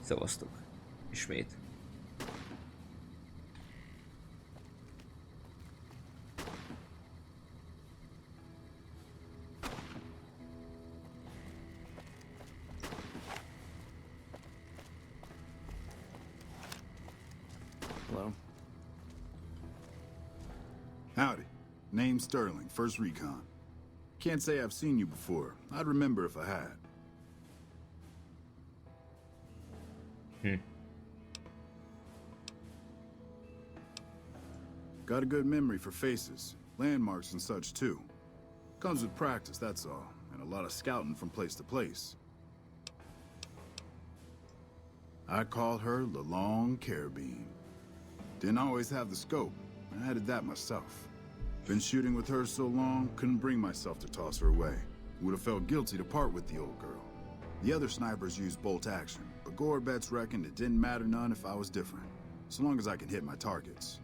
Szavaztuk. Ismét. Hello. Howdy. Name's Sterling, First Recon. Can't say I've seen you before. I'd remember if I had. Got a good memory for faces, landmarks and such too. Comes with practice, that's all, and a lot of scouting from place to place. I called her the Long Carabine. Didn't always have the scope. I added that myself. Been shooting with her so long, couldn't bring myself to toss her away. Would have felt guilty to part with the old girl. The other snipers used bolt action, but Gorbets reckoned it didn't matter none if I was different, so long as I could hit my targets.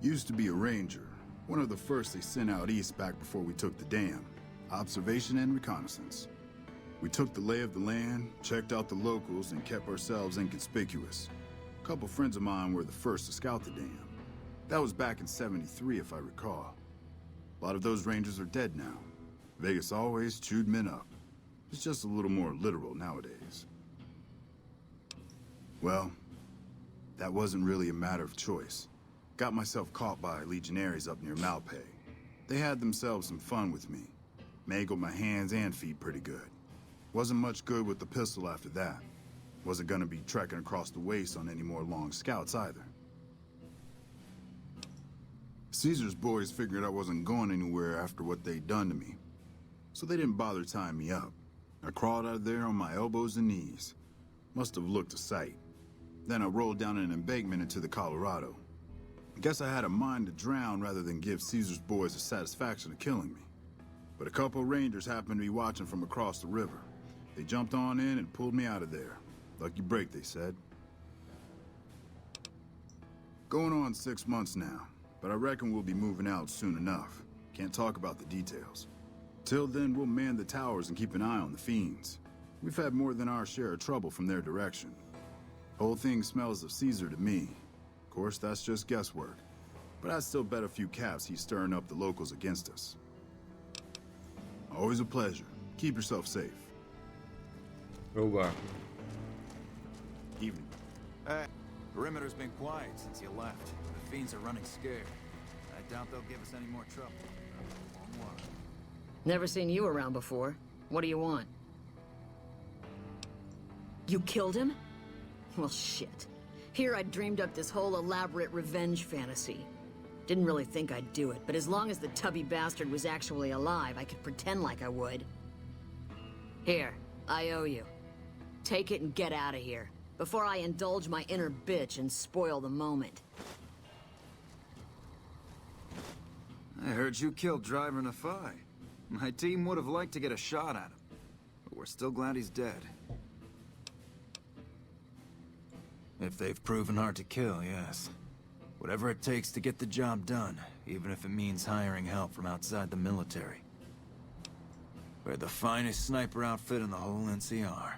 Used to be a ranger, one of the first they sent out east back before we took the dam. Observation and reconnaissance. We took the lay of the land, checked out the locals, and kept ourselves inconspicuous. A couple friends of mine were the first to scout the dam. That was back in '73, if I recall. A lot of those rangers are dead now. Vegas always chewed men up. It's just a little more literal nowadays. Well, that wasn't really a matter of choice. Got myself caught by legionaries up near Malpay. They had themselves some fun with me. Mangled my hands and feet pretty good. Wasn't much good with the pistol after that. Wasn't gonna be trekking across the waste on any more long scouts either. Caesar's boys figured I wasn't going anywhere after what they'd done to me. So they didn't bother tying me up. I crawled out of there on my elbows and knees. Must have looked a sight. Then I rolled down an embankment into the Colorado. Guess I had a mind to drown rather than give Caesar's boys the satisfaction of killing me. But a couple of rangers happened to be watching from across the river. They jumped on in and pulled me out of there. Lucky break, they said. Going on 6 months now, but I reckon we'll be moving out soon enough. Can't talk about the details. Till then, we'll man the towers and keep an eye on the fiends. We've had more than our share of trouble from their direction. Whole thing smells of Caesar to me. Of course, that's just guesswork. But I'd still bet a few caps he's stirring up the locals against us. Always a pleasure. Keep yourself safe. Over. Evening. Perimeter's been quiet since you left. The fiends are running scared. I doubt they'll give us any more trouble. Long while. Never seen you around before. What do you want? You killed him? Well, shit. Here I dreamed up this whole elaborate revenge fantasy. Didn't really think I'd do it, but as long as the tubby bastard was actually alive, I could pretend like I would. Here, I owe you. Take it and get out of here, before I indulge my inner bitch and spoil the moment. I heard you killed Driver Nafai. My team would have liked to get a shot at him, but we're still glad he's dead. If they've proven hard to kill, yes. Whatever it takes to get the job done, even if it means hiring help from outside the military. We're the finest sniper outfit in the whole NCR.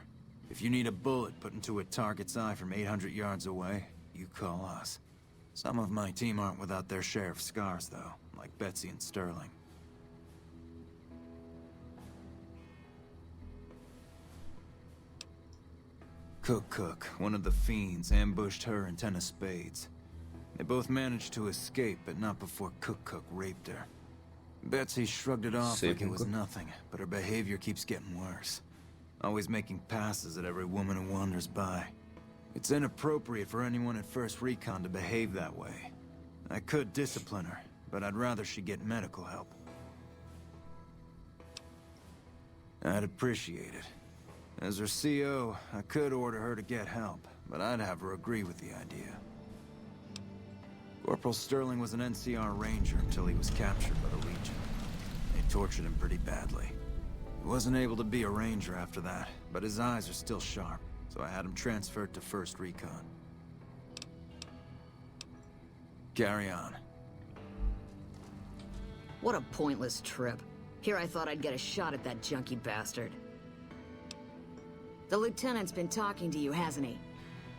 If you need a bullet put into a target's eye from 800 yards away, you call us. Some of my team aren't without their share of scars, though, like Betsy and Sterling. Cook, one of the fiends, ambushed her and 10 of spades. They both managed to escape, but not before Cook raped her. Betsy shrugged it off like it was nothing, but her behavior keeps getting worse. Always making passes at every woman who wanders by. It's inappropriate for anyone at First Recon to behave that way. I could discipline her, but I'd rather she get medical help. I'd appreciate it. As her CO, I could order her to get help, but I'd have her agree with the idea. Corporal Sterling was an NCR ranger until he was captured by the Legion. They tortured him pretty badly. He wasn't able to be a ranger after that, but his eyes are still sharp, so I had him transferred to First Recon. Carry on. What a pointless trip. Here I thought I'd get a shot at that junkie bastard. The lieutenant's been talking to you, hasn't he?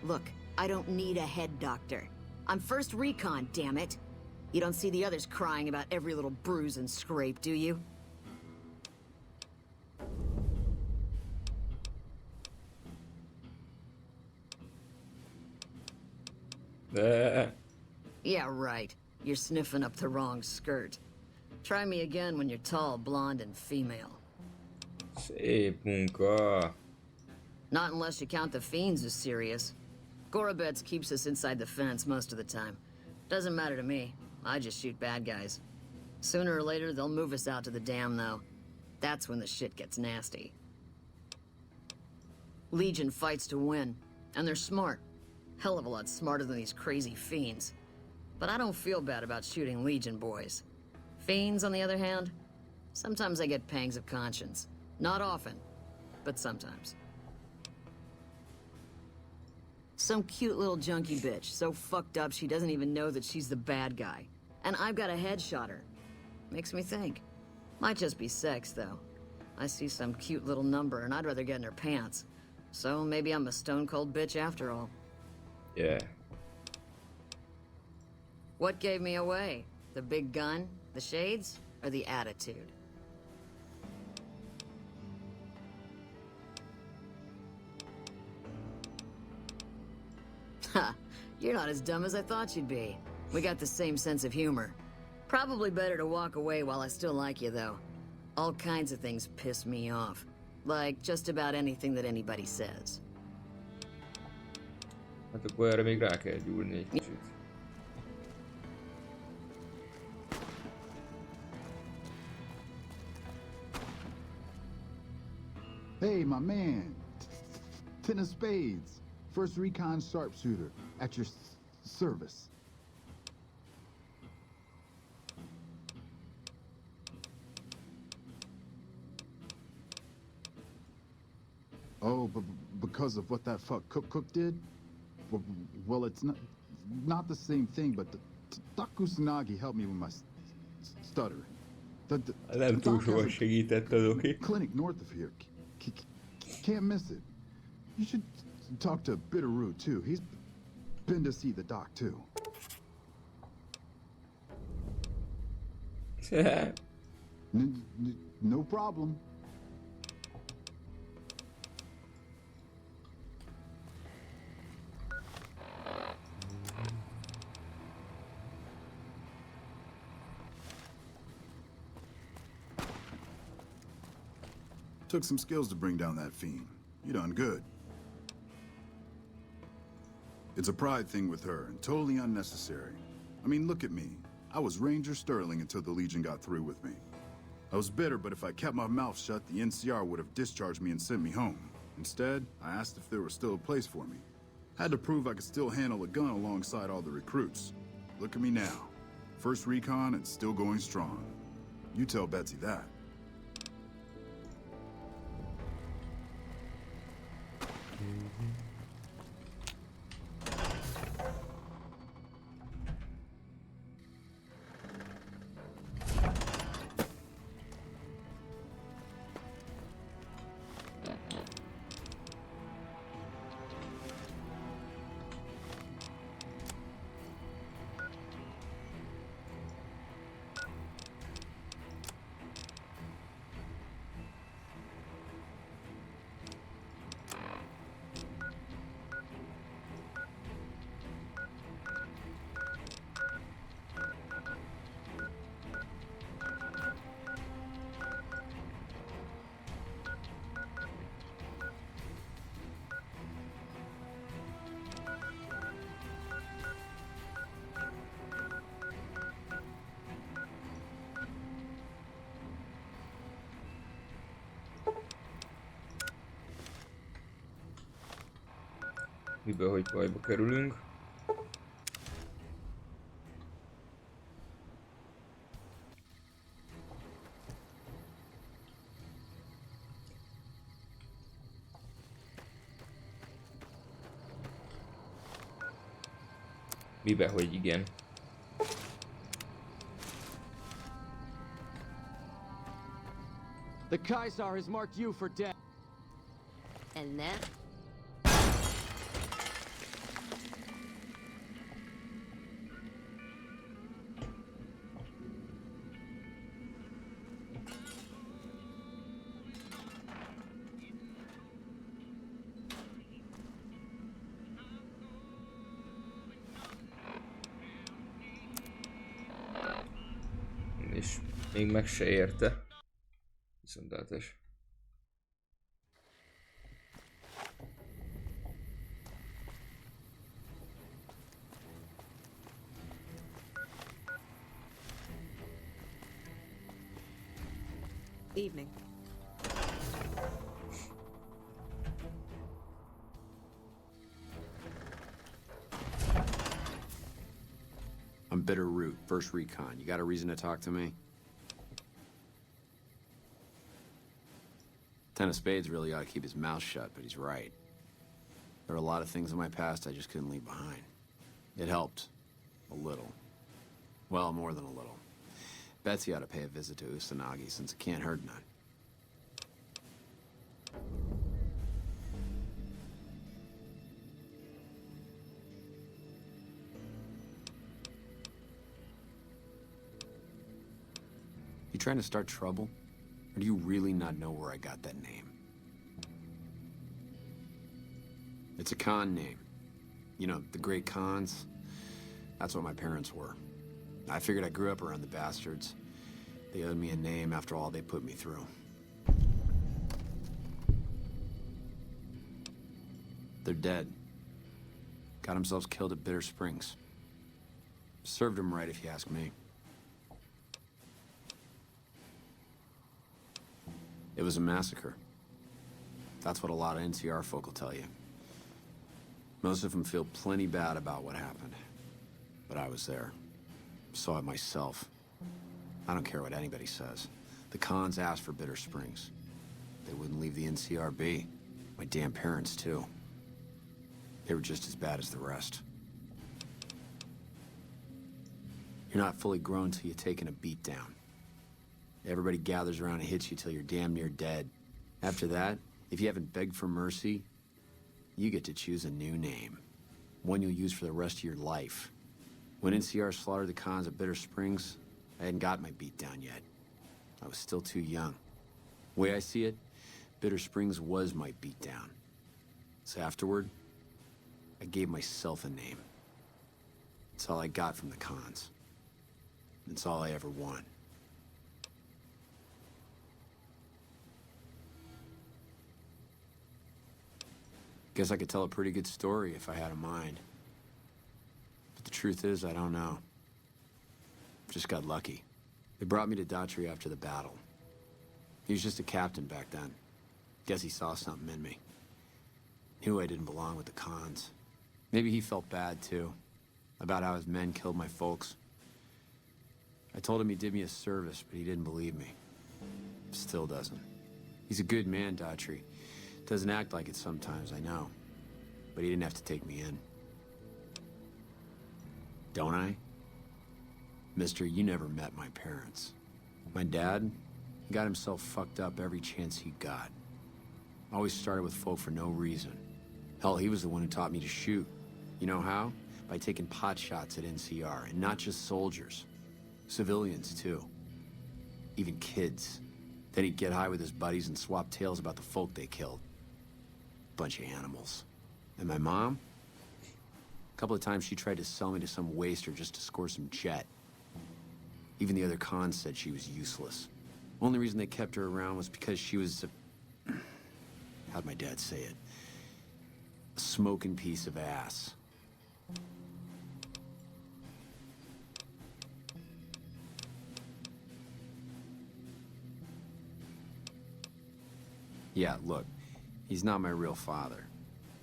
Look, I don't need a head doctor. I'm first recon, damn it. You don't see the others crying about every little bruise and scrape, do you? Yeah, right. You're sniffing up the wrong skirt. Try me again when you're tall, blonde, and female. Szép munka. Not unless you count the fiends as serious. Gorobets keeps us inside the fence most of the time. Doesn't matter to me. I just shoot bad guys. Sooner or later, they'll move us out to the dam, though. That's when the shit gets nasty. Legion fights to win, and they're smart. Hell of a lot smarter than these crazy fiends. But I don't feel bad about shooting Legion boys. Fiends, on the other hand, sometimes I get pangs of conscience. Not often, but sometimes. Some cute little junkie bitch, so fucked up she doesn't even know that she's the bad guy. And I've got a headshot her. Makes me think. Might just be sex, though. I see some cute little number and I'd rather get in her pants. So maybe I'm a stone-cold bitch after all. Yeah. What gave me away? The big gun, the shades, or the attitude? Ha! You're not as dumb as I thought you'd be. We got the same sense of humor. Probably better to walk away while I still like you, though. All kinds of things piss me off. Like just about anything that anybody says. Hát akkor erre még rá kell gyúrni egy kicsit. Hey, my man. Ten of spades. First recon sharpshooter. At your service. Oh, but because of what that fuck Cook did? Well, it's not the same thing, but Takusanagi helped me with my stuttering. Nem túl sokat segített az, oké? Clinic north of here. Can't miss it. You should talk to Bitterroot, too. He's been to see the doc, too. No problem. Took some skills to bring down that fiend. You done good. It's a pride thing with her, and totally unnecessary. I mean, look at me. I was Ranger Sterling until the Legion got through with me. I was bitter, but if I kept my mouth shut, the NCR would have discharged me and sent me home. Instead, I asked if there was still a place for me. Had to prove I could still handle a gun alongside all the recruits. Look at me now. First recon and still going strong. You tell Betsy that. Miből, hogy bajba kerülünk. Mibe, hogy igen. The Kaisar has marked you for death. And that? És még meg se érte. Viszontlátás. Evening. I'm Bitter Root, First Recon. You got a reason to talk to me? Ten of Spades really ought to keep his mouth shut, but he's right. There are a lot of things in my past I just couldn't leave behind. It helped. A little. Well, more than a little. Betsy ought to pay a visit to Usanagi, since it can't hurt none. You trying to start trouble? Or do you really not know where I got that name? It's a Khan name. You know, the great Khans. That's what my parents were. I figured I grew up around the bastards. They owed me a name after all they put me through. They're dead. Got themselves killed at Bitter Springs. Served them right, if you ask me. It was a massacre. That's what a lot of NCR folk will tell you. Most of them feel plenty bad about what happened. But I was there. Saw it myself. I don't care what anybody says. The Khans asked for Bitter Springs. They wouldn't leave the NCR be. My damn parents, too. They were just as bad as the rest. You're not fully grown till you've taken a beat down. Everybody gathers around and hits you till you're damn near dead. After that, if you haven't begged for mercy, you get to choose a new name. One you'll use for the rest of your life. When NCR slaughtered the Khans at Bitter Springs, I hadn't got my beat down yet. I was still too young. The way I see it, Bitter Springs was my beat down. So afterward, I gave myself a name. It's all I got from the Khans. It's all I ever want. Guess I could tell a pretty good story if I had a mind. But the truth is, I don't know. Just got lucky. They brought me to Daughtry after the battle. He was just a captain back then. Guess he saw something in me. Knew I didn't belong with the Khans. Maybe he felt bad, too. About how his men killed my folks. I told him he did me a service, but he didn't believe me. Still doesn't. He's a good man, Daughtry. Doesn't act like it sometimes, I know. But he didn't have to take me in. Don't I? Mister, you never met my parents. My dad, he got himself fucked up every chance he got. Always started with folk for no reason. Hell, he was the one who taught me to shoot. You know how? By taking pot shots at NCR, and not just soldiers. Civilians, too. Even kids. Then he'd get high with his buddies and swap tales about the folk they killed. Bunch of animals. And my mom? A couple of times she tried to sell me to some waster just to score some jet. Even the other Khans said she was useless. Only reason they kept her around was because she was a... how'd my dad say it? A smoking piece of ass. Yeah, look, he's not my real father.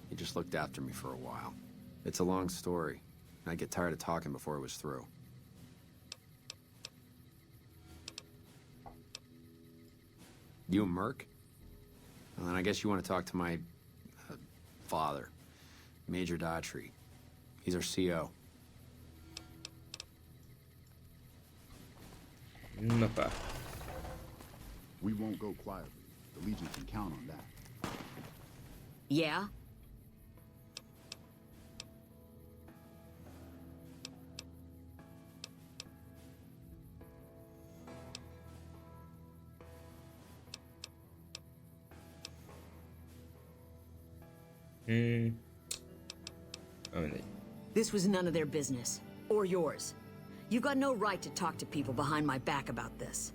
He just looked after me for a while. It's a long story, and I'd get tired of talking before it was through. You a merc? Well, then I guess you want to talk to my father, Major Daughtry. He's our CO. Napa. We won't go quietly. The Legion can count on that. Yeah? Oh, mindegy. This was none of their business. Or yours. You've got no right to talk to people behind my back about this.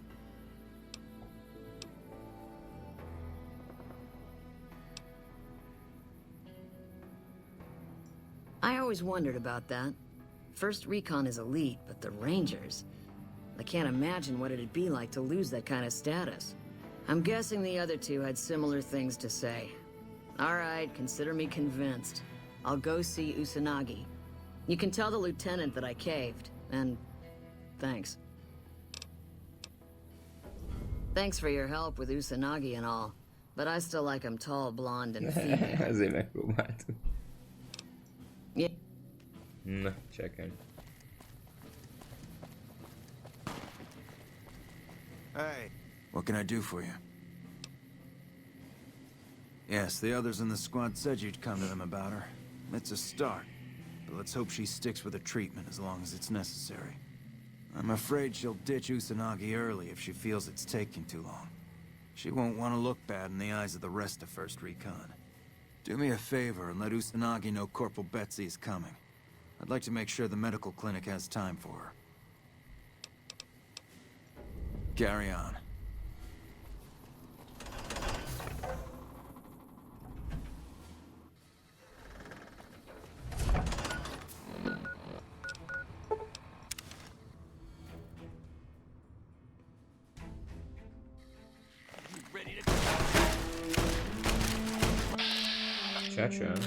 I always wondered about that. First Recon is elite, but the Rangers... I can't imagine what it'd be like to lose that kind of status. I'm guessing the other two had similar things to say. All right, consider me convinced. I'll go see Usanagi. You can tell the lieutenant that I caved, and thanks. Thanks for your help with Usanagi and all, but I still like him tall, blonde, and female. Ezért megpróbáltuk. Yeah. Na, csekkelj. Hey, what can I do for you? Yes, the others in the squad said you'd come to them about her. It's a start, but let's hope she sticks with the treatment as long as it's necessary. I'm afraid she'll ditch Usanagi early if she feels it's taking too long. She won't want to look bad in the eyes of the rest of First Recon. Do me a favor and let Usanagi know Corporal Betsy is coming. I'd like to make sure the medical clinic has time for her. Carry on. Csácsán.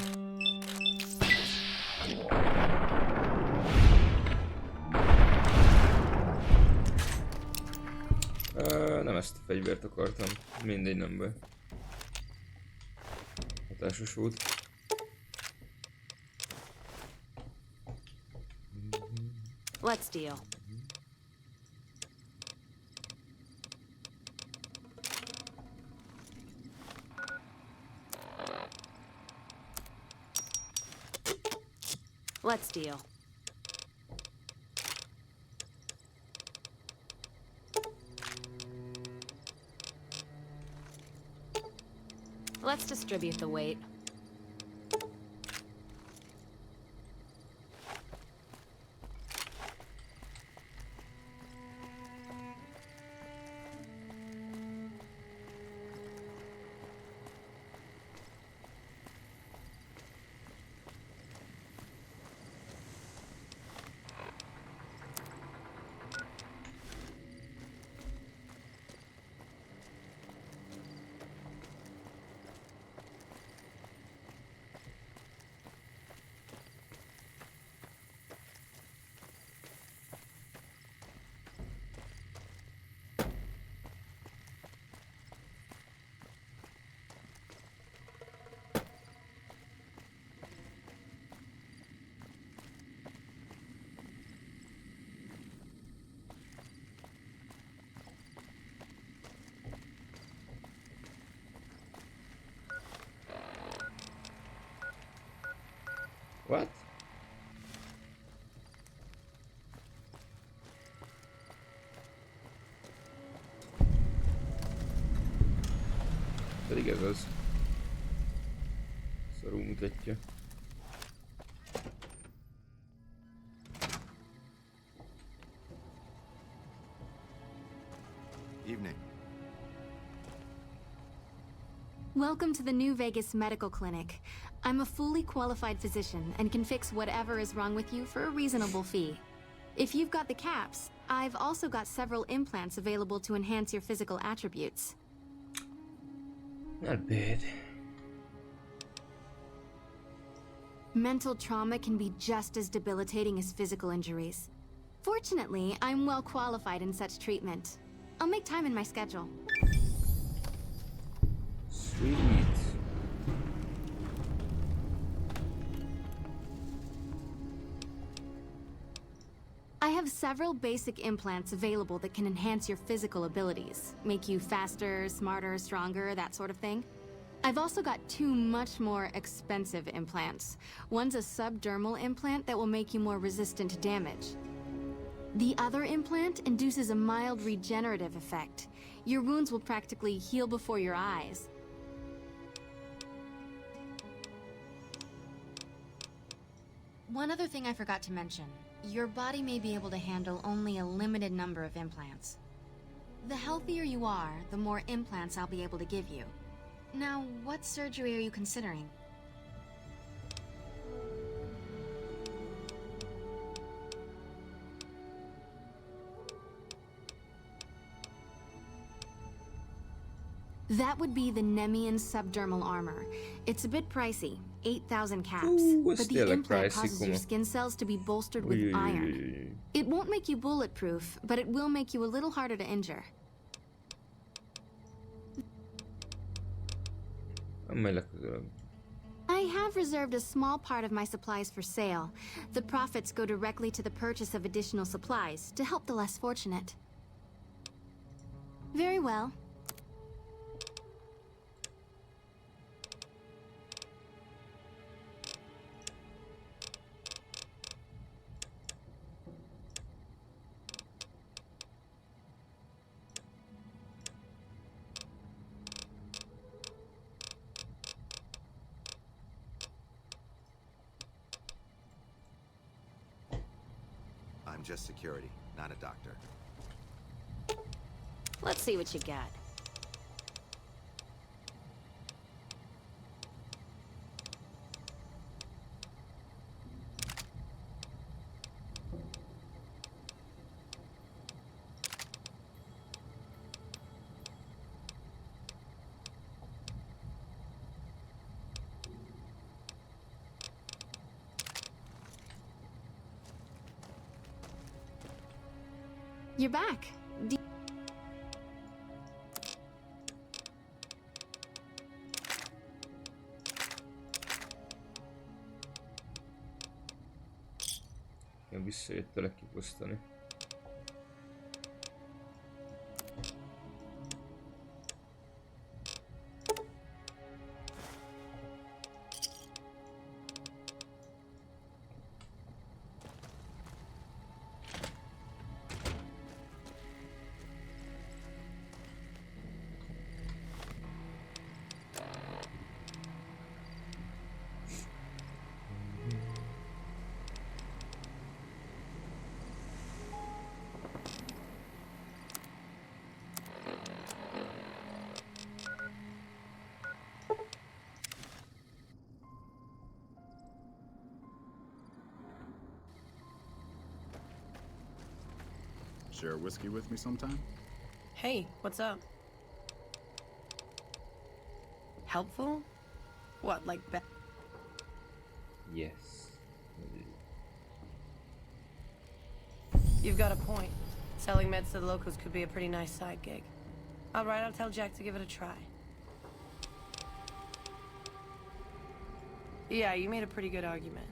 Nem ezt a fegyvert akartam. Mindegy, nem baj. Hatásos volt. Let's deal. Let's deal. Let's distribute the weight. What? Pedig ez az. Szarul mutatja. Evening. Welcome to the New Vegas Medical Clinic. I'm a fully qualified physician and can fix whatever is wrong with you for a reasonable fee. If you've got the caps, I've also got several implants available to enhance your physical attributes. Not bad. Mental trauma can be just as debilitating as physical injuries. Fortunately, I'm well qualified in such treatment. I'll make time in my schedule. Sweet. I have several basic implants available that can enhance your physical abilities, make you faster, smarter, stronger, that sort of thing. I've also got two much more expensive implants. One's a subdermal implant that will make you more resistant to damage. The other implant induces a mild regenerative effect. Your wounds will practically heal before your eyes. One other thing I forgot to mention. Your body may be able to handle only a limited number of implants. The healthier you are, the more implants I'll be able to give you. Now, what surgery are you considering? That would be the Nemean subdermal armor. It's a bit pricey, 8,000 caps. But But the implant causes your skin cells to be bolstered with iron. It won't make you bulletproof, but it will make you a little harder to injure. I have reserved a small part of my supplies for sale. The profits go directly to the purchase of additional supplies to help the less fortunate. Very well. I'm just security, not a doctor. Let's see what you got. You're back. Ja visszajöttelek kipusztani. Share a whiskey with me sometime? Hey, what's up? Helpful? What, like Yes. You've got a point. Selling meds to the locals could be a pretty nice side gig. All right, I'll tell Jack to give it a try. Yeah, you made a pretty good argument.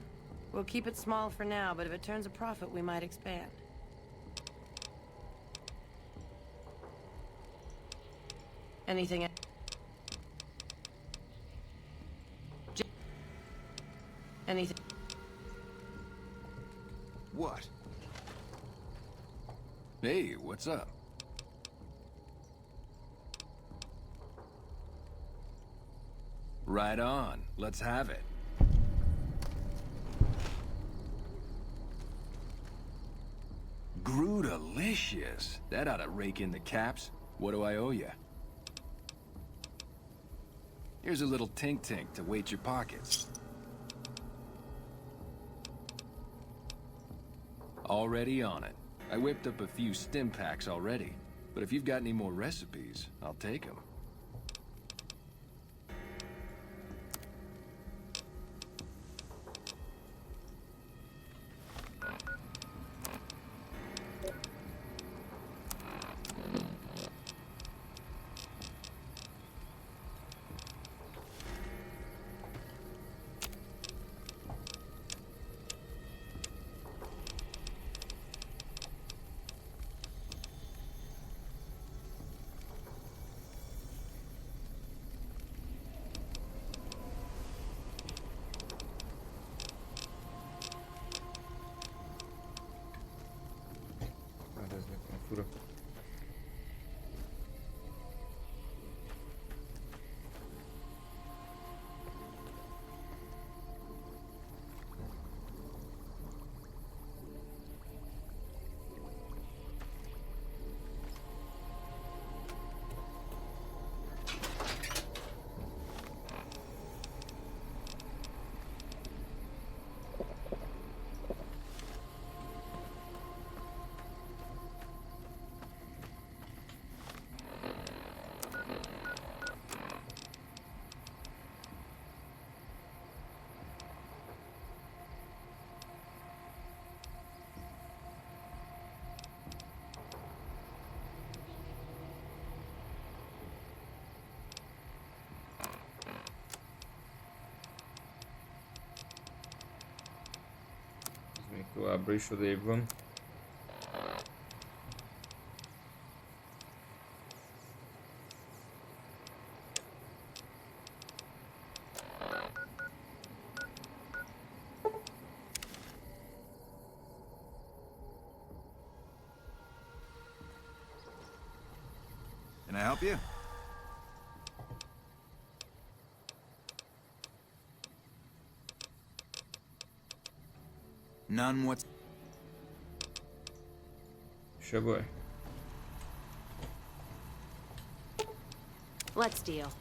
We'll keep it small for now, but if it turns a profit, we might expand. Anything else? Anything? What? Hey, what's up? Right on. Let's have it. Grootalicious. That ought to rake in the caps. What do I owe you? Here's a little tink-tink to weight your pockets. Already on it. I whipped up a few stim packs already, but if you've got any more recipes, I'll take them. Továbbra is odébb van. Can I help you? None what's... Se baj. Let's deal.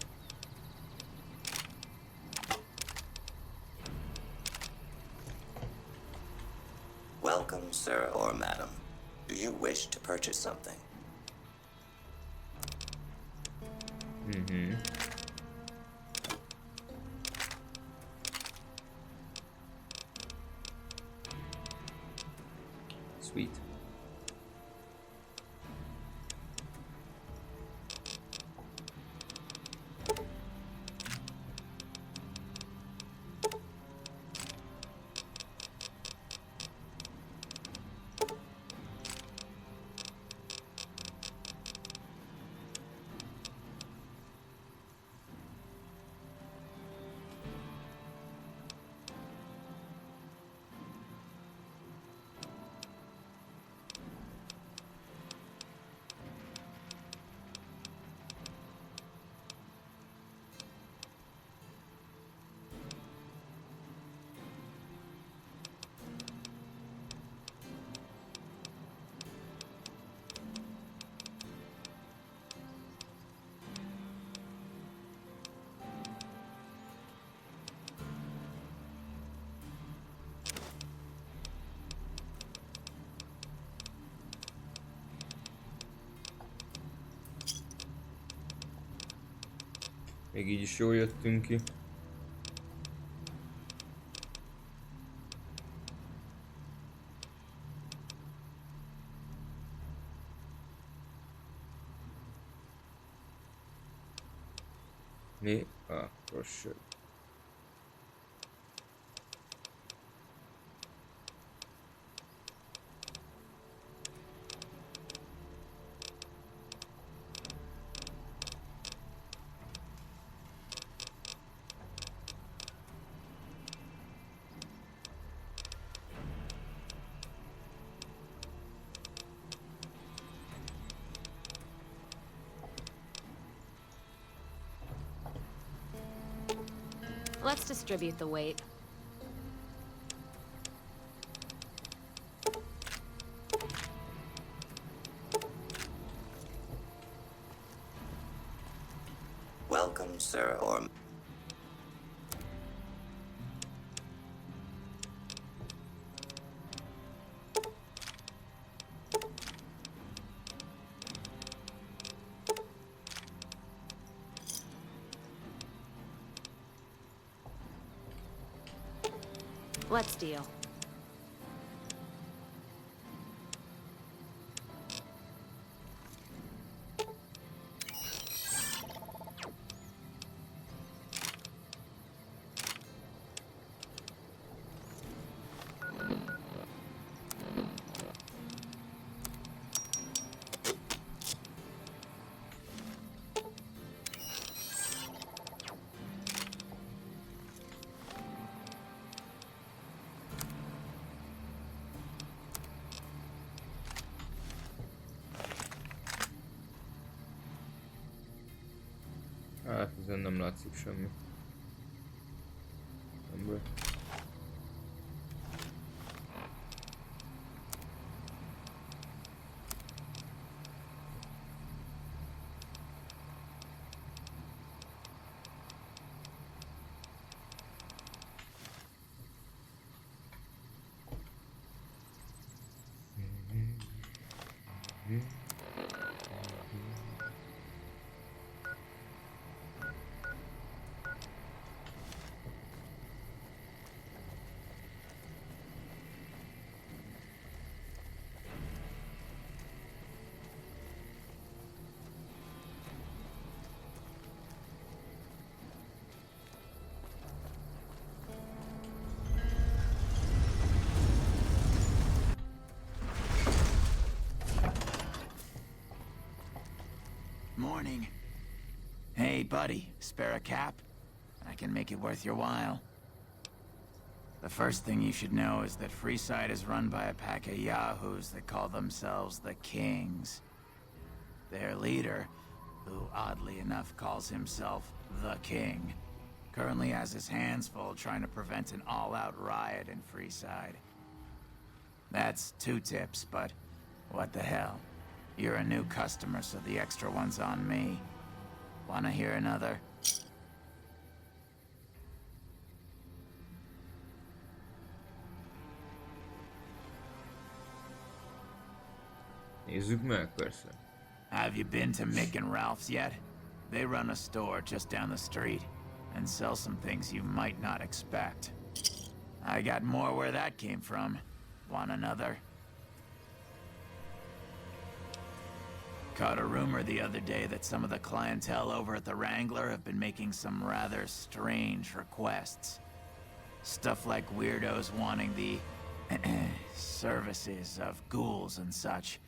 Welcome, sir or madam. Do you wish to purchase something? Mm-hmm. Sweet. Még így is jól jöttünk ki. Mi? Akkor se. Let's distribute the weight. Welcome, sir or... Let's deal. Hát ezen nem látszik semmi. Nem baj. morning. Hey, buddy, spare a cap? I can make it worth your while. The first thing you should know is that Freeside is run by a pack of yahoos that call themselves the Kings. Their leader, who oddly enough calls himself the King, currently has his hands full trying to prevent an all-out riot in Freeside. That's 2 tips, but what the hell? You're a new customer, so the extra one's on me. Wanna hear another? Nézzük meg, persze. Have you been to Mick and Ralph's yet? They run a store just down the street and sell some things you might not expect. I got more where that came from. Want another? Caught a rumor the other day that some of the clientele over at the Wrangler have been making some rather strange requests. Stuff like weirdos wanting the services of ghouls and such.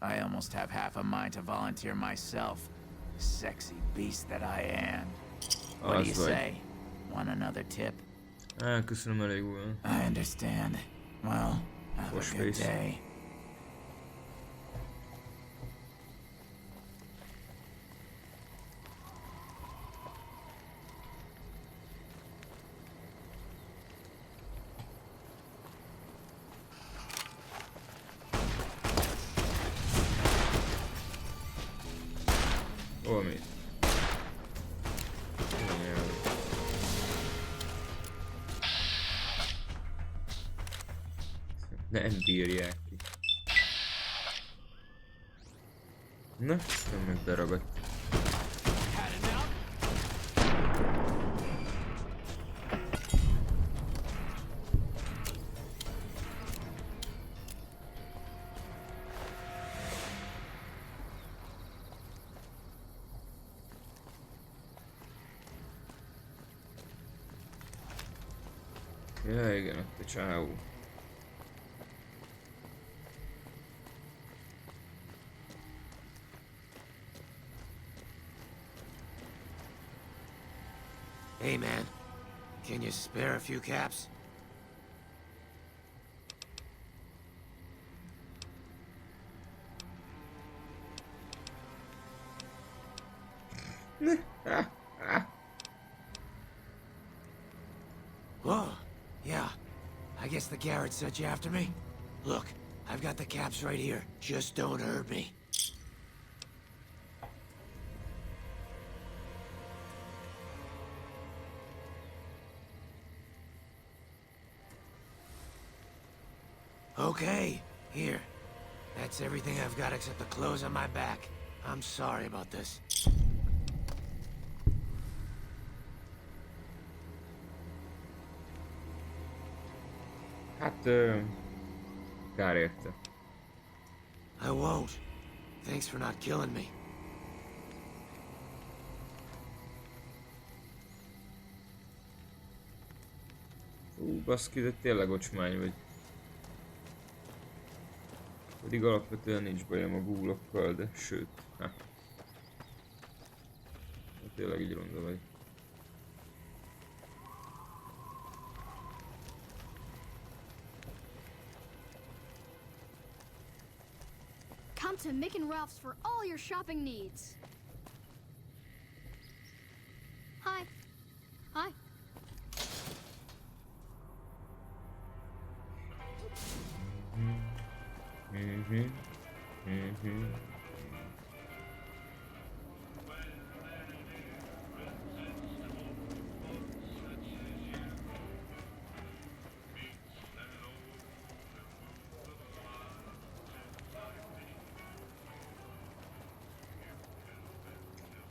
I almost have half a mind to volunteer myself. Sexy beast that I am. What do you say? Want another tip? Köszönöm, elég olyan. I understand. Well, have a good day. Valamit. Nem bírják ki. Na, nem meg beragadt. Ja, igen, ott a csávó. Hey man, can you spare a few caps? Whoa, yeah. I guess the Garrett sent you after me? Look, I've got the caps right here. Just don't hurt me. Okay, here. That's everything I've got except the clothes on my back. I'm sorry about this. Hát, kár érte. I won't. Thanks for not killing me. Baszki, de tényleg ocsmány vagy. Pedig alapvetően nincs bajom a gúlokkal, de sőt, tényleg így ronda vagy. Come to Mick and Ralph's for all your shopping needs. Hi. Hi.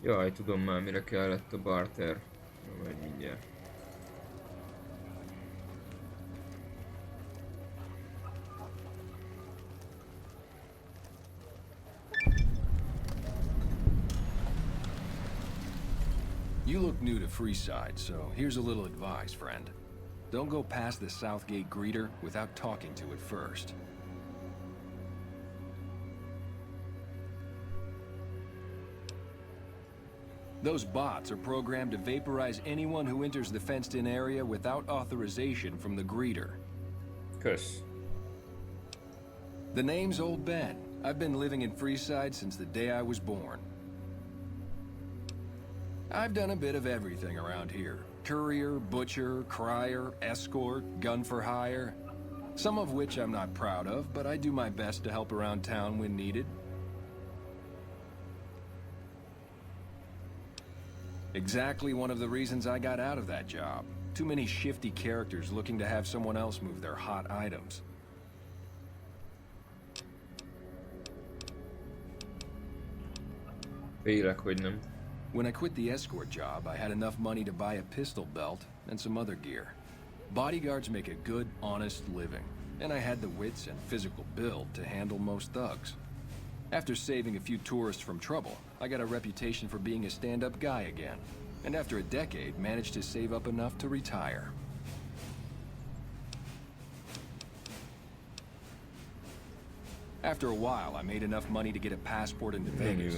Jaj, tudom már mire kellett a barter. Na, majd mindjárt. You look new to Freeside, so here's a little advice, friend. Don't go past the Southgate greeter without talking to it first. Those bots are programmed to vaporize anyone who enters the fenced-in area without authorization from the greeter. Kösz. The name's Old Ben. I've been living in Freeside since the day I was born. I've done a bit of everything around here. Courier, butcher, crier, escort, gun for hire. Some of which I'm not proud of, but I do my best to help around town when needed. Exactly one of the reasons I got out of that job. Too many shifty characters looking to have someone else move their hot items. Félek, hogy nem. When I quit the escort job, I had enough money to buy a pistol belt and some other gear. Bodyguards make a good, honest living, and I had the wits and physical build to handle most thugs. After saving a few tourists from trouble, I got a reputation for being a stand-up guy again, and after a decade, managed to save up enough to retire. After a while, I made enough money to get a passport into Vegas.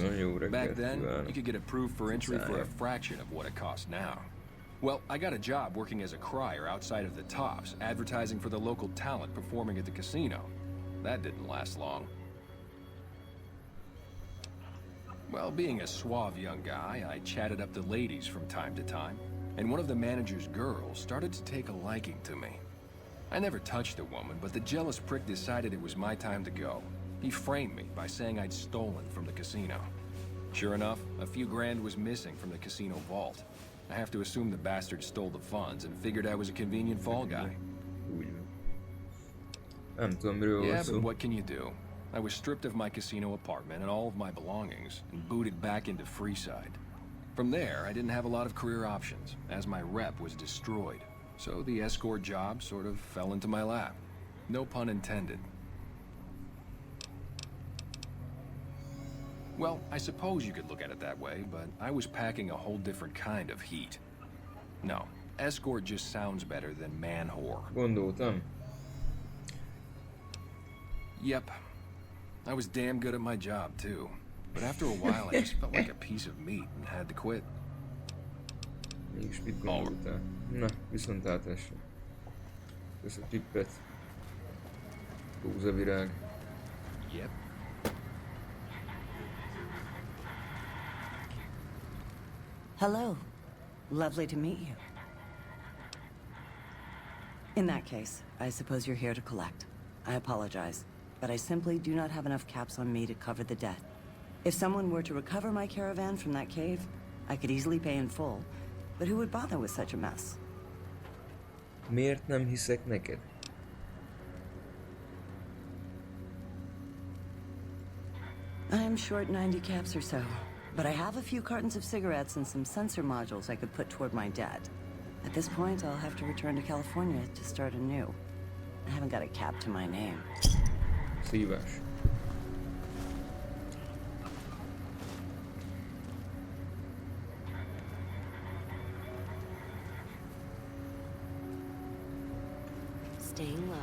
Back then, you could get approved for entry for a fraction of what it costs now. Well, I got a job working as a crier outside of the Tops, advertising for the local talent performing at the casino. That didn't last long. Well, being a suave young guy, I chatted up the ladies from time to time, and one of the manager's girls started to take a liking to me. I never touched a woman, but the jealous prick decided it was my time to go. He framed me by saying I'd stolen from the casino. Sure enough, a few grand was missing from the casino vault. I have to assume the bastard stole the funds and figured I was a convenient fall guy. Yeah, but what can you do? I was stripped of my casino apartment and all of my belongings and booted back into Freeside. From there, I didn't have a lot of career options, as my rep was destroyed. So the escort job sort of fell into my lap. No pun intended. Well, I suppose you could look at it that way, but I was packing a whole different kind of heat. No, escort just sounds better than man-whore. Gondoltam. Yep. I was damn good at my job, too. But after a while, I just felt like a piece of meat and had to quit. Mégis mit gondoltál? Na, viszontlátásra. Kösz a tippet. Rózavirág. Yep. Hello. Lovely to meet you. In that case, I suppose you're here to collect. I apologize, but I simply do not have enough caps on me to cover the debt. If someone were to recover my caravan from that cave, I could easily pay in full, but who would bother with such a mess? Miért nem hiszek neked? I am short 90 caps or so, but I have a few cartons of cigarettes and some sensor modules I could put toward my debt. At this point, I'll have to return to California to start anew. I haven't got a cap to my name. Szívás. Staying low.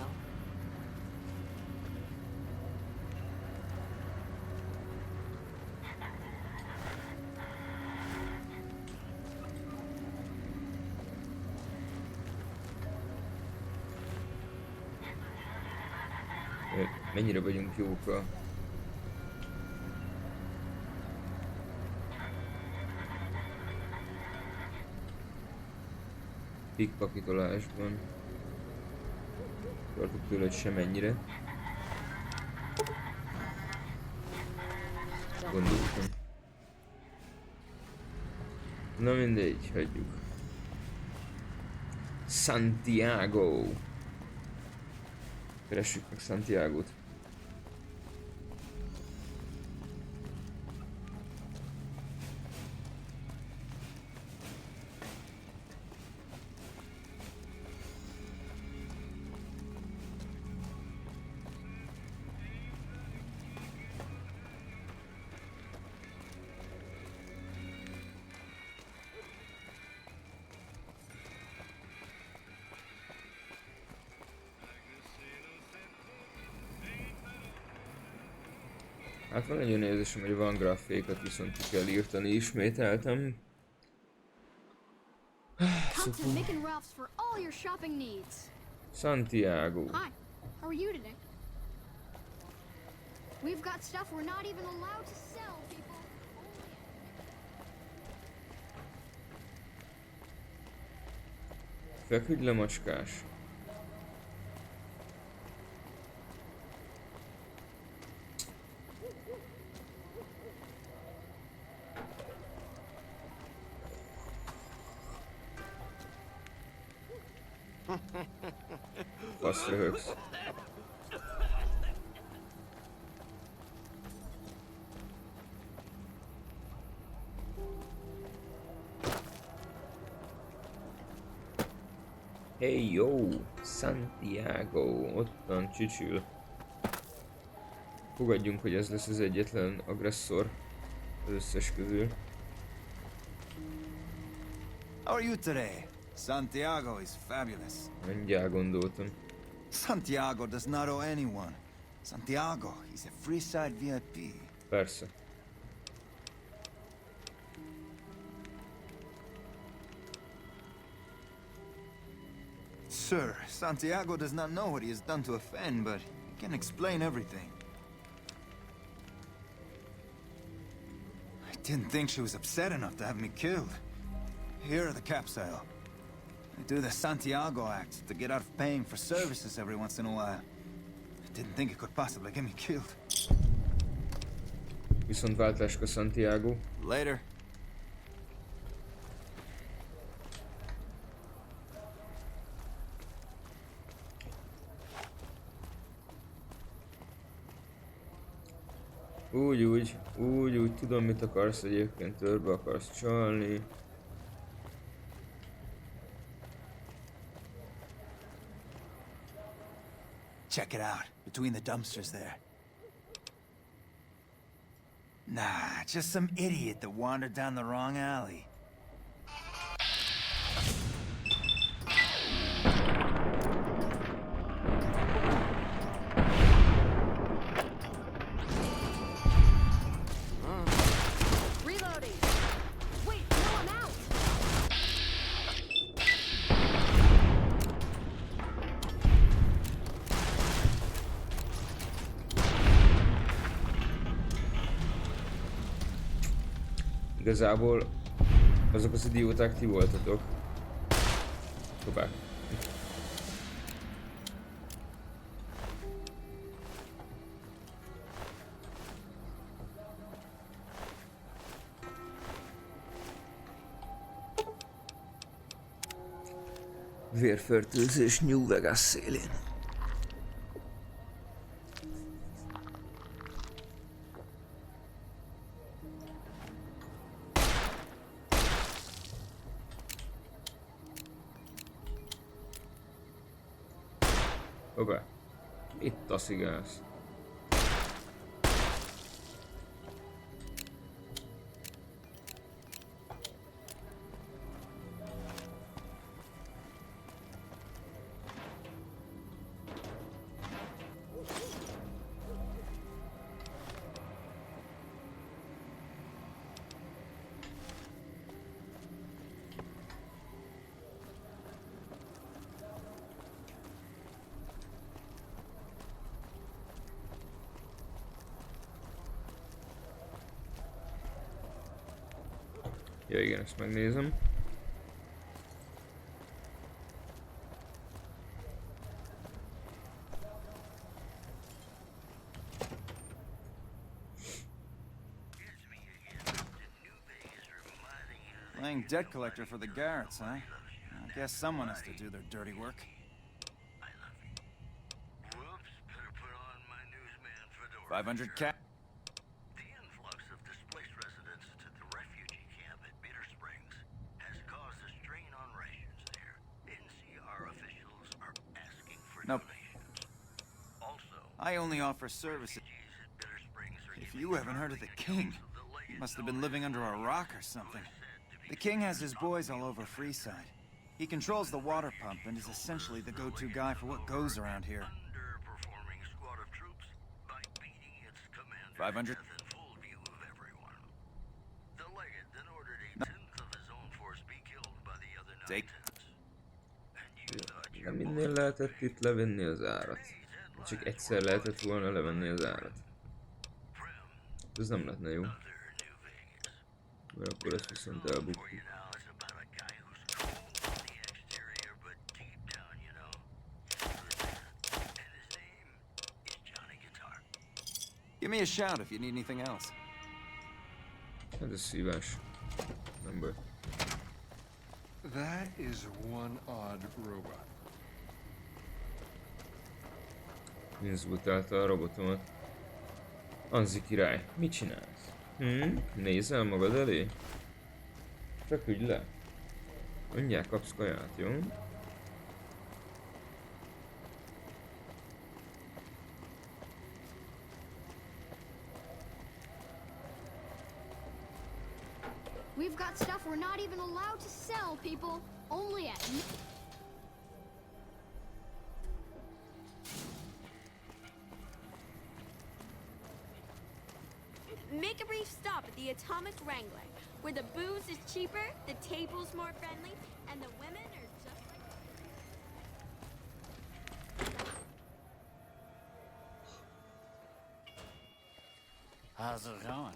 Mennyire vagyunk jók a... pickpocketolásban. Tartok tőle, hogy semennyire. Gondoltam. Na mindegy, hagyjuk. Santiago! Keressük meg Santiago-t. Hát van egy olyan érzésem, hogy van graffékat viszont ki kell írtani ismételtem. to Mick and Ralph's for all your shopping needs. Santiago. Hi, how are you today? We've got stuff we're not even allowed to sell, people. Feküdj le, macskás. Fasz röhögsz. Hey yo, Santiago, ottan csücsül. Fogadjunk, hogy ez lesz az egyetlen agresszor az összes közül. How are you today? Santiago is fabulous. Mindjárt gondoltam. Santiago does not owe anyone. Santiago is a Freeside VIP. Persze. Sir, Santiago does not know what he has done to offend, but he can explain everything. I didn't think she was upset enough to have me killed. Here are the capsule. I do the Santiago act to get out of paying for services every once in a while. I didn't think it could possibly get me killed. Viszontváltáskor Santiago. Later. Úgy, tudom, mit akarsz egyébként, törbe akarsz csalni. Check it out, between the dumpsters there. Nah, just some idiot that wandered down the wrong alley. Reloading. Wait, no, I'm out. Igazából azok az idióták ti voltatok. Hoppá. Vérfertőzés New Vegas szélén. Hoppá. Itt taszigálsz. Ja igen, ezt megnézem. Playing debt collector for the Garretts, huh? I guess someone has to do their dirty work. 500 cap. The influx of displaced residents to the refugee camp at Bitter Springs has caused a strain on rations there. NCR officials are asking for donations. Also, I only offer services. If you haven't heard of the King, you must have been living under a rock or something. The King has his boys all over Freeside. He controls the water pump and is essentially the go-to guy for what goes around here. 500. The legate then ordered a tenth of his own force be killed by the other 9/10. Nem minél lehetett itt levenni az árat. Csak egyszer lehetett volna levenni az árat. Ez nem lehetne jó. Mert akkor ezt viszont elbukjuk. Give me a shout if you need anything else. Ez szívás. Nem baj. That is one odd robot. Inzultálta a robotomat. Anzi király, mit csinálsz? Nézel magad elé? Feküdj le. Mindjárt kapsz kaját, jó? We've got stuff we're not even allowed to sell, people. Only at... Make a brief stop at the Atomic Wrangler, where the booze is cheaper, the table's more friendly, and the women are just like... How's it going?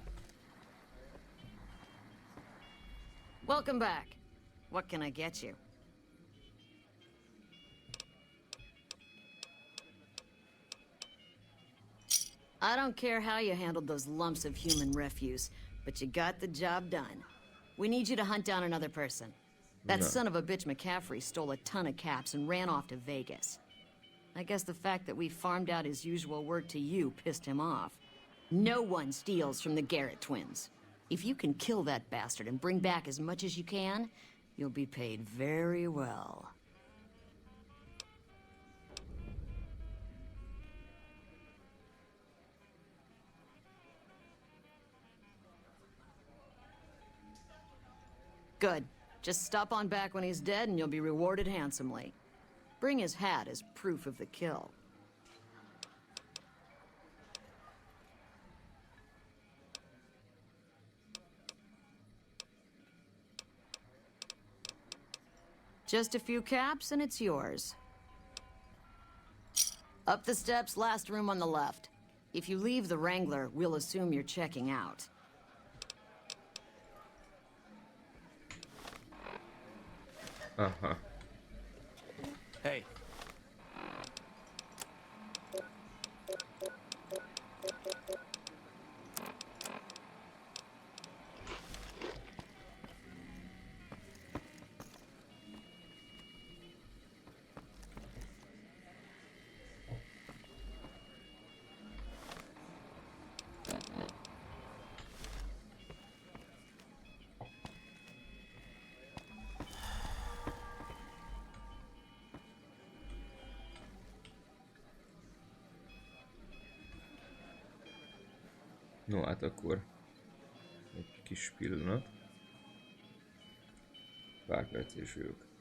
Welcome back. What can I get you? I don't care how you handled those lumps of human refuse, but you got the job done. We need you to hunt down another person. That son of a bitch McCaffrey stole a ton of caps and ran off to Vegas. I guess the fact that we farmed out his usual work to you pissed him off. No one steals from the Garrett twins. If you can kill that bastard and bring back as much as you can, you'll be paid very well. Good. Just stop on back when he's dead and you'll be rewarded handsomely. Bring his hat as proof of the kill. Just a few caps and it's yours. Up the steps, last room on the left. If you leave the Wrangler, we'll assume you're checking out. Uh-huh. Hey. No, hát akkor egy kis pillanat. Pár perc és jövök.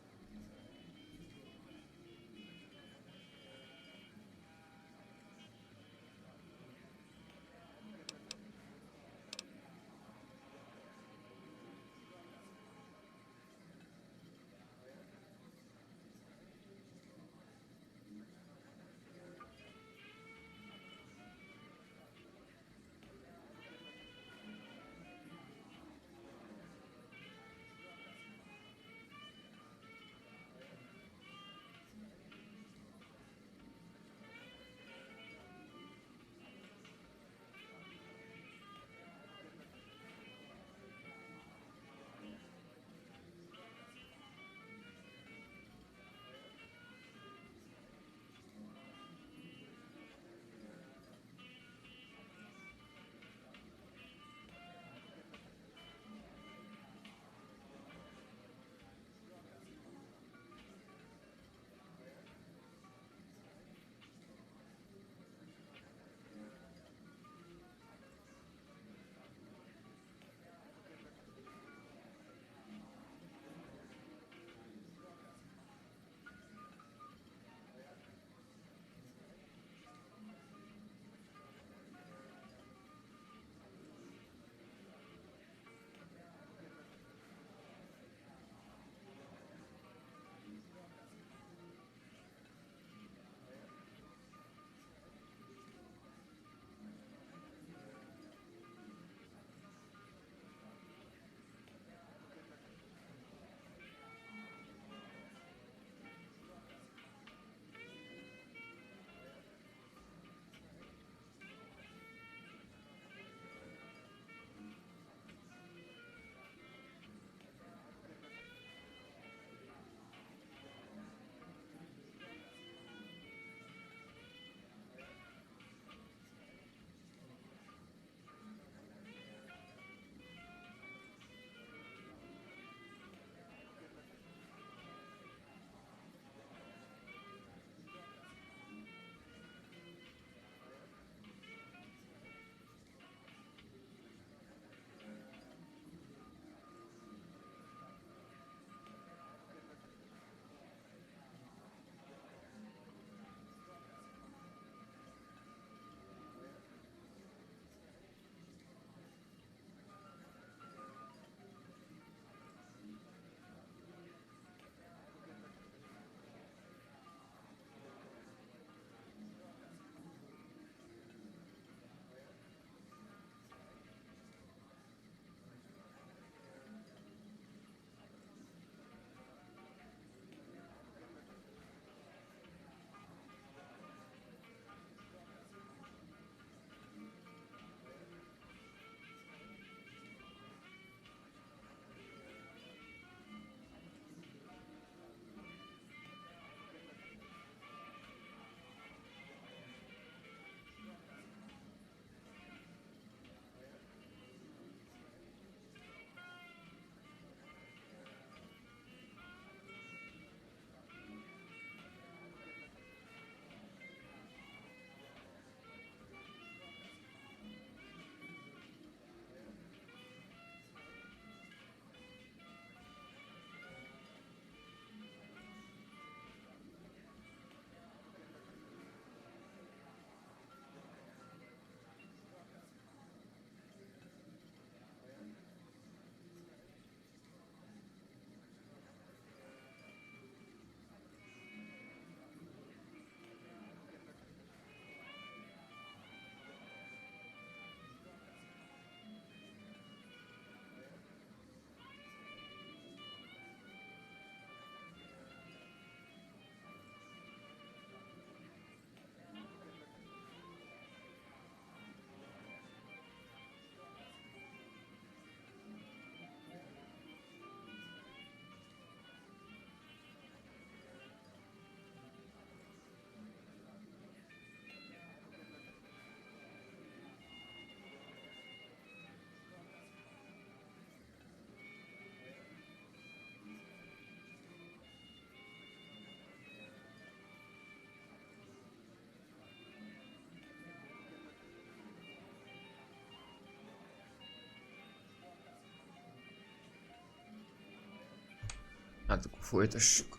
Hát akkor folytassuk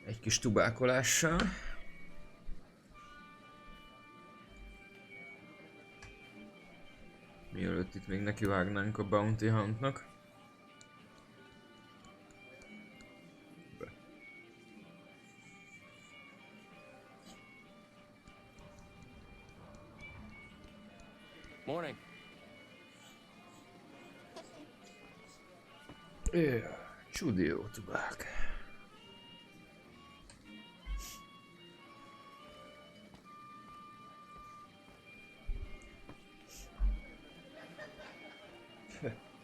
egy kis tubákolással. Mielőtt itt még nekivágnánk a Bounty Huntnak. Morning. Csudi jó tubák.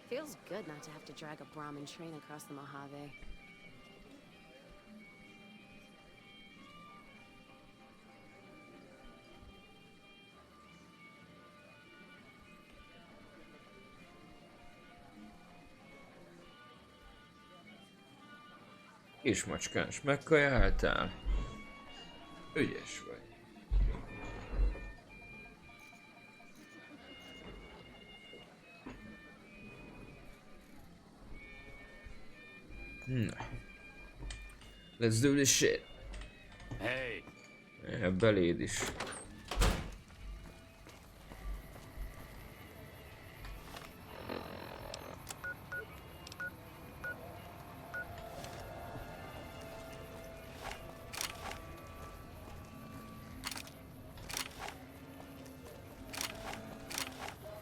Feels good not to have to drag a Brahmin train across the Mojave. Kis macskás, megkajáltál? Ügyes vagy. Na. Let's do this shit. Hey. Beléd is.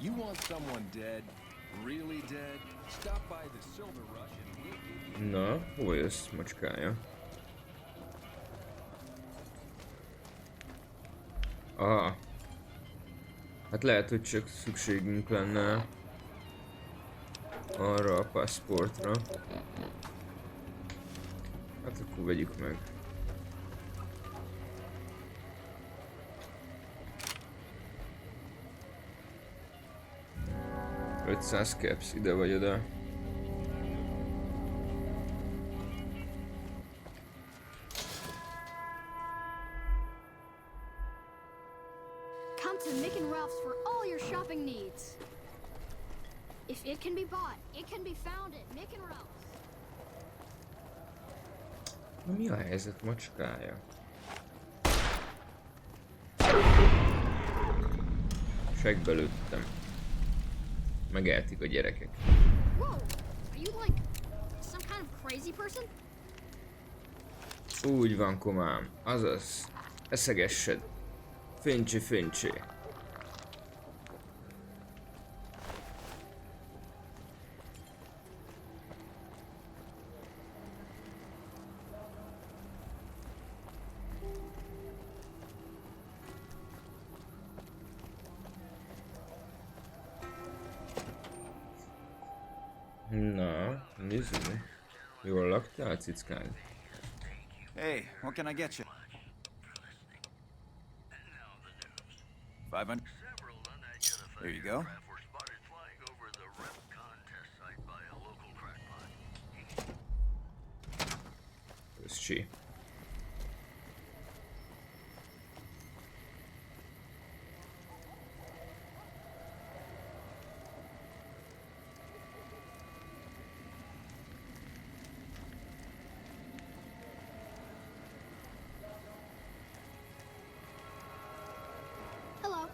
You want someone dead? Really dead? Stop by the Silver Rush and we'll give you... Na, hol jössz, macskája? Aha. Hát lehet, hogy csak szükségünk lenne arra a passportra. Hát akkor vegyük meg. 500 caps, ide vagy oda. Come to Mick and Ralph's for all your shopping needs. If it can be bought, it can be found at Mick and Ralph's. Na mi a helyzet, macskája? Segbe lőttem. Megeltik a gyerekek. Whoa! Are you like some kind of crazy person? Úgy van, komám. Azaz. Eszegessed. Fincsi, fincsi. Na, nézzük. Jól laktál, cickánk? Hey, what can I get you? 500. There you go. Ez csí. Hello.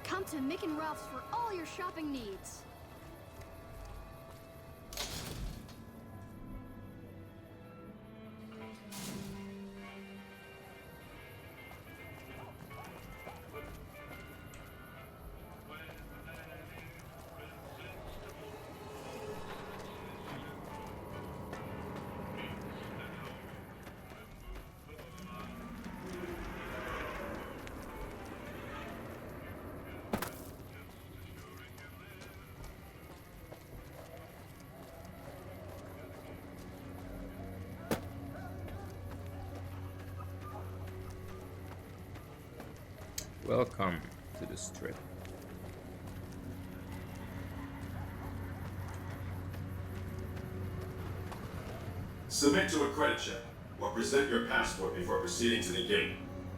Come to Mick and Ralph's for all your shopping needs. Welcome to the strip. Submit to a credit check or present your passport before proceeding to the gate.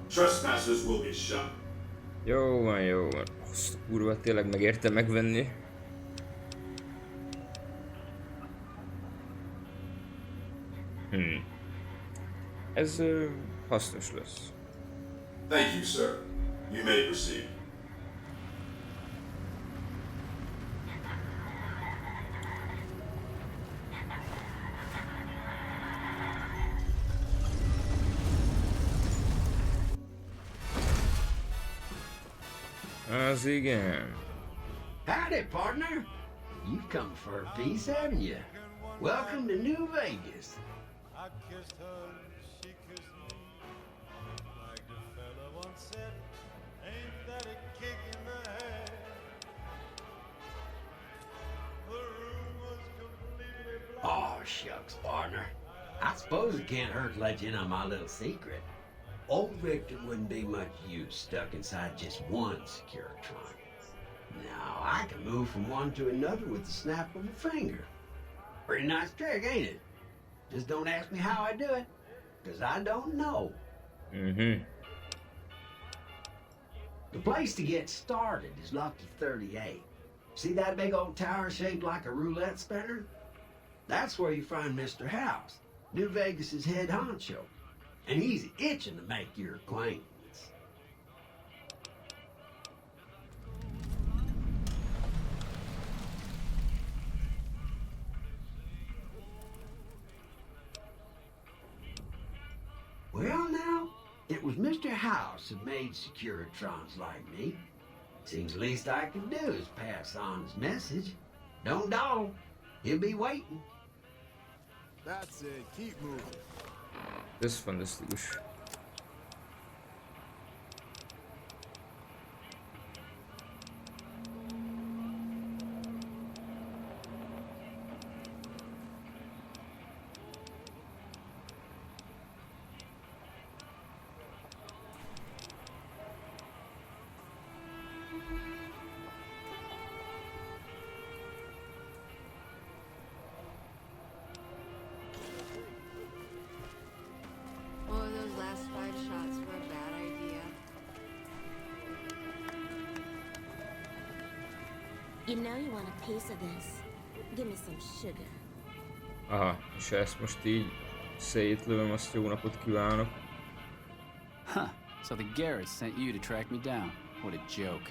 Trespassers will be shot. Jó van, jó van. Azt a kurva, tényleg megérte megvenni. Ez hasznos lesz. Thank you, sir. You may proceed. Az igen. Howdy, partner. You've come for a piece, haven't you? Welcome to New Vegas. I kissed her, she kissed me. Like the fella once said, ain't that a kick in the head? The room was completely black. Oh, shucks, partner. I suppose it can't hurt to let you in on my little secret. Old Victor wouldn't be much use stuck inside just one Securitron. Now, I can move from one to another with the snap of a finger. Pretty nice trick, ain't it? Just don't ask me how I do it, because I don't know. Mm-hmm. The place to get started is Lucky 38. See that big old tower shaped like a roulette spinner? That's where you find Mr. House, New Vegas's head honcho. And he's itching to make your acquaintance. Well, now, it was Mr. House who made Securitrons like me. Seems the least I can do is pass on his message. Don't dawdle. He'll be waiting. That's it. Keep moving. Ez fantasztikus. You know you want a piece of this. Give me some sugar. Aha, és ha ezt most így szétlövöm, azt jó napot kívánok. Huh, so the Garrett sent you to track me down. What a joke.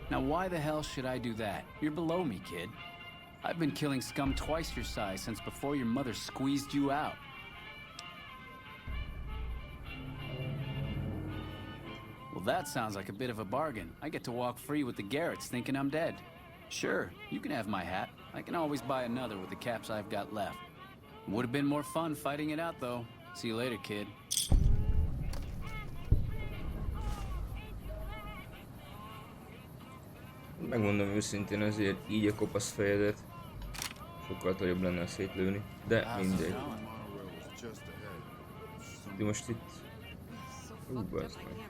Now why the hell should I do that? You're below me, kid. I've been killing scum twice your size since before your mother squeezed you out. Well, that sounds like a bit of a bargain. I get to walk free with the Garretts thinking I'm dead. Sure, you can have my hat. I can always buy another with the caps I've got left. Would have been more fun fighting it out, though. See you later, kid. Megmondom őszintén, azért így a kopasz fejedet sokkal jobb lenne szétlőni, de mindegy. De most itt... bazd meg.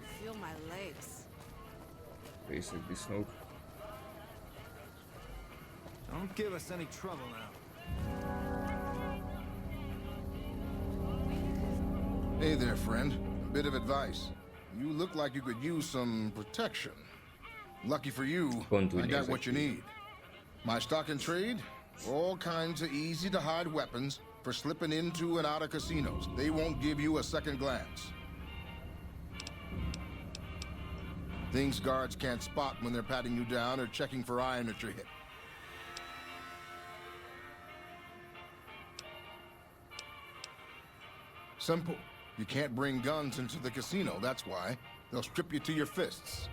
Részek disznók. Don't give us any trouble now. Hey there, friend. A bit of advice. You look like you could use some protection. Lucky for you, I got what you need. My stock and trade? All kinds of easy-to-hide weapons for slipping into and out of casinos. They won't give you a second glance. Things guards can't spot when they're patting you down or checking for iron at your hip. Simple. You can't bring guns into the casino, that's why. They'll strip you to your fists.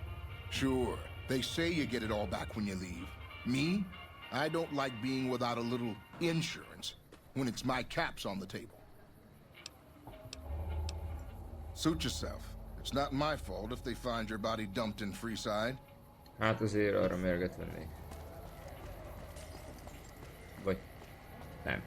Sure, they say you get it all back when you leave. Me? I don't like being without a little insurance when it's my caps on the table. Suit yourself. It's not my fault if they find your body dumped in Freeside. Hát azért arra mérget vennék. Vagy nem.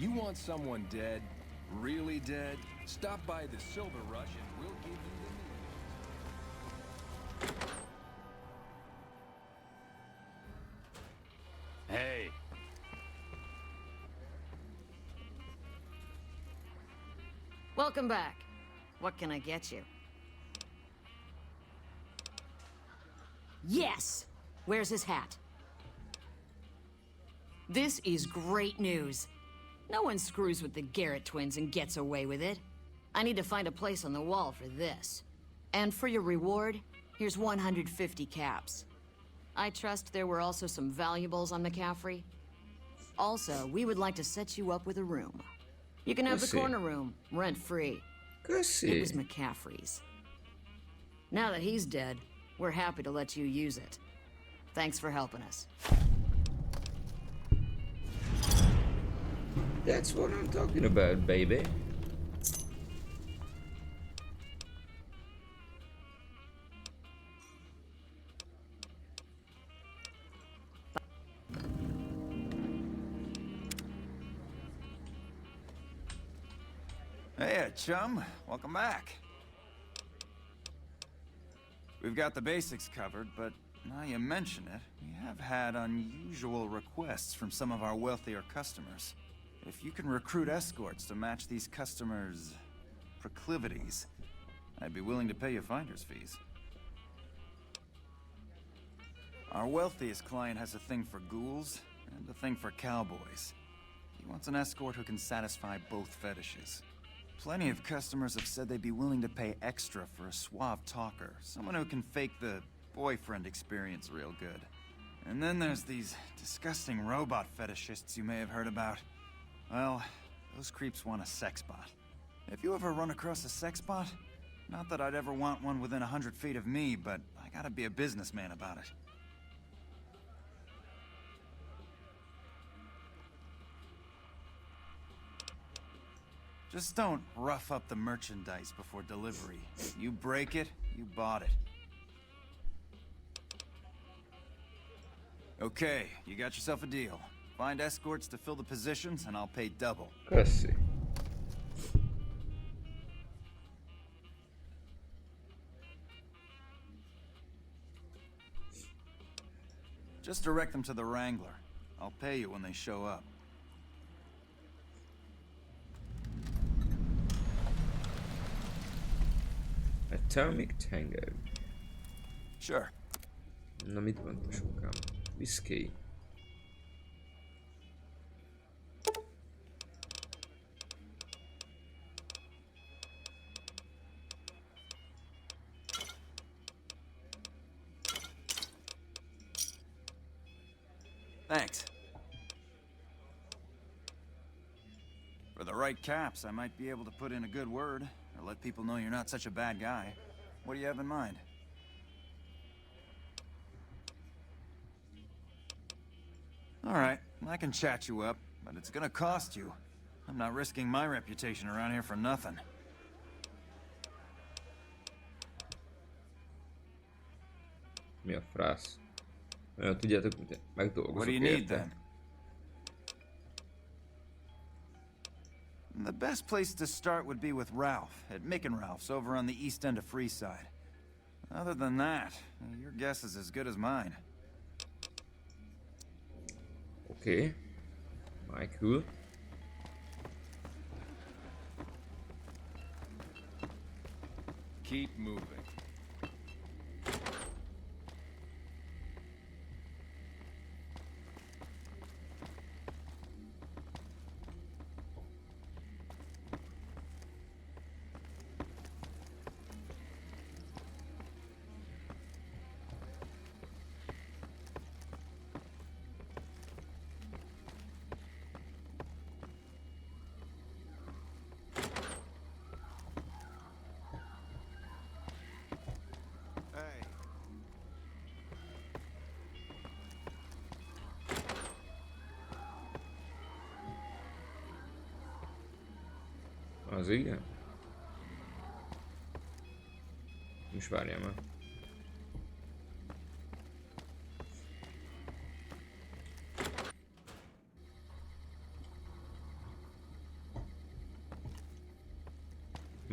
You want someone dead? Really dead? Stop by the Silver Rush and we'll give you the news. Hey. Welcome back. What can I get you? Yes! Where's his hat? This is great news. No one screws with the Garrett twins and gets away with it. I need to find a place on the wall for this. And for your reward, here's 150 caps. I trust there were also some valuables on McCaffrey. Also, we would like to set you up with a room. You can have the corner room, rent-free. It was McCaffrey's. Now that he's dead, we're happy to let you use it. Thanks for helping us. That's what I'm talking about, baby. Hey, chum. Welcome back. We've got the basics covered, but now you mention it, we have had unusual requests from some of our wealthier customers. If you can recruit escorts to match these customers' proclivities, I'd be willing to pay you finder's fees. Our wealthiest client has a thing for ghouls and a thing for cowboys. He wants an escort who can satisfy both fetishes. Plenty of customers have said they'd be willing to pay extra for a suave talker, someone who can fake the boyfriend experience real good. And then there's these disgusting robot fetishists you may have heard about. Well, those creeps want a sex bot. If you ever run across a sex bot, not that I'd ever want one within 100 feet of me, but I gotta be a businessman about it. Just don't rough up the merchandise before delivery. You break it, you bought it. Okay, you got yourself a deal. Find escorts to fill the positions, and I'll pay double. Köszi. Just direct them to the Wrangler. I'll pay you when they show up. Atomic Tango. Sure. Na mit van sokkám? Whisky. Thanks. For the right caps, I might be able to put in a good word, or let people know you're not such a bad guy. What do you have in mind? All right, I can chat you up, but it's gonna cost you. I'm not risking my reputation around here for nothing. Mi a frász? Olyan tudjátok, megdolgozok. What do you need then? The best place to start would be with Ralph, at Mick and Ralph's over on the east end of Freeside. Other than that, your guess is as good as mine. Okay. Cool. Keep moving. Az igen? Most várjál már.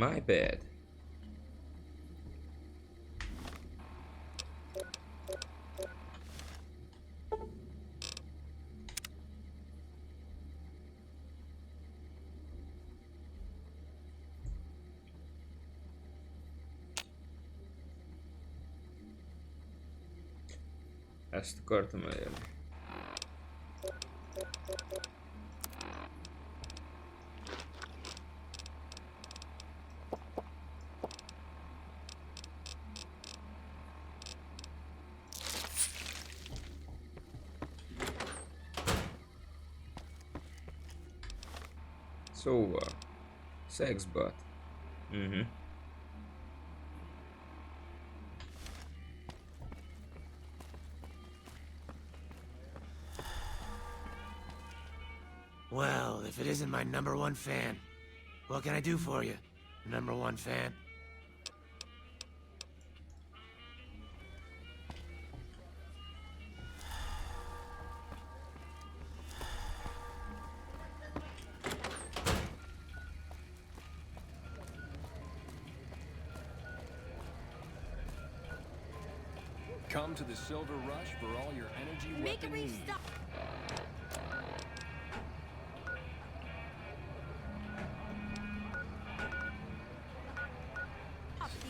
My bad. Ezt akartam elérni. Szóval, szexbot. Well, if it isn't my #1 fan, what can I do for you, #1 fan? Come to the Silver Rush for all your energy weapon needs.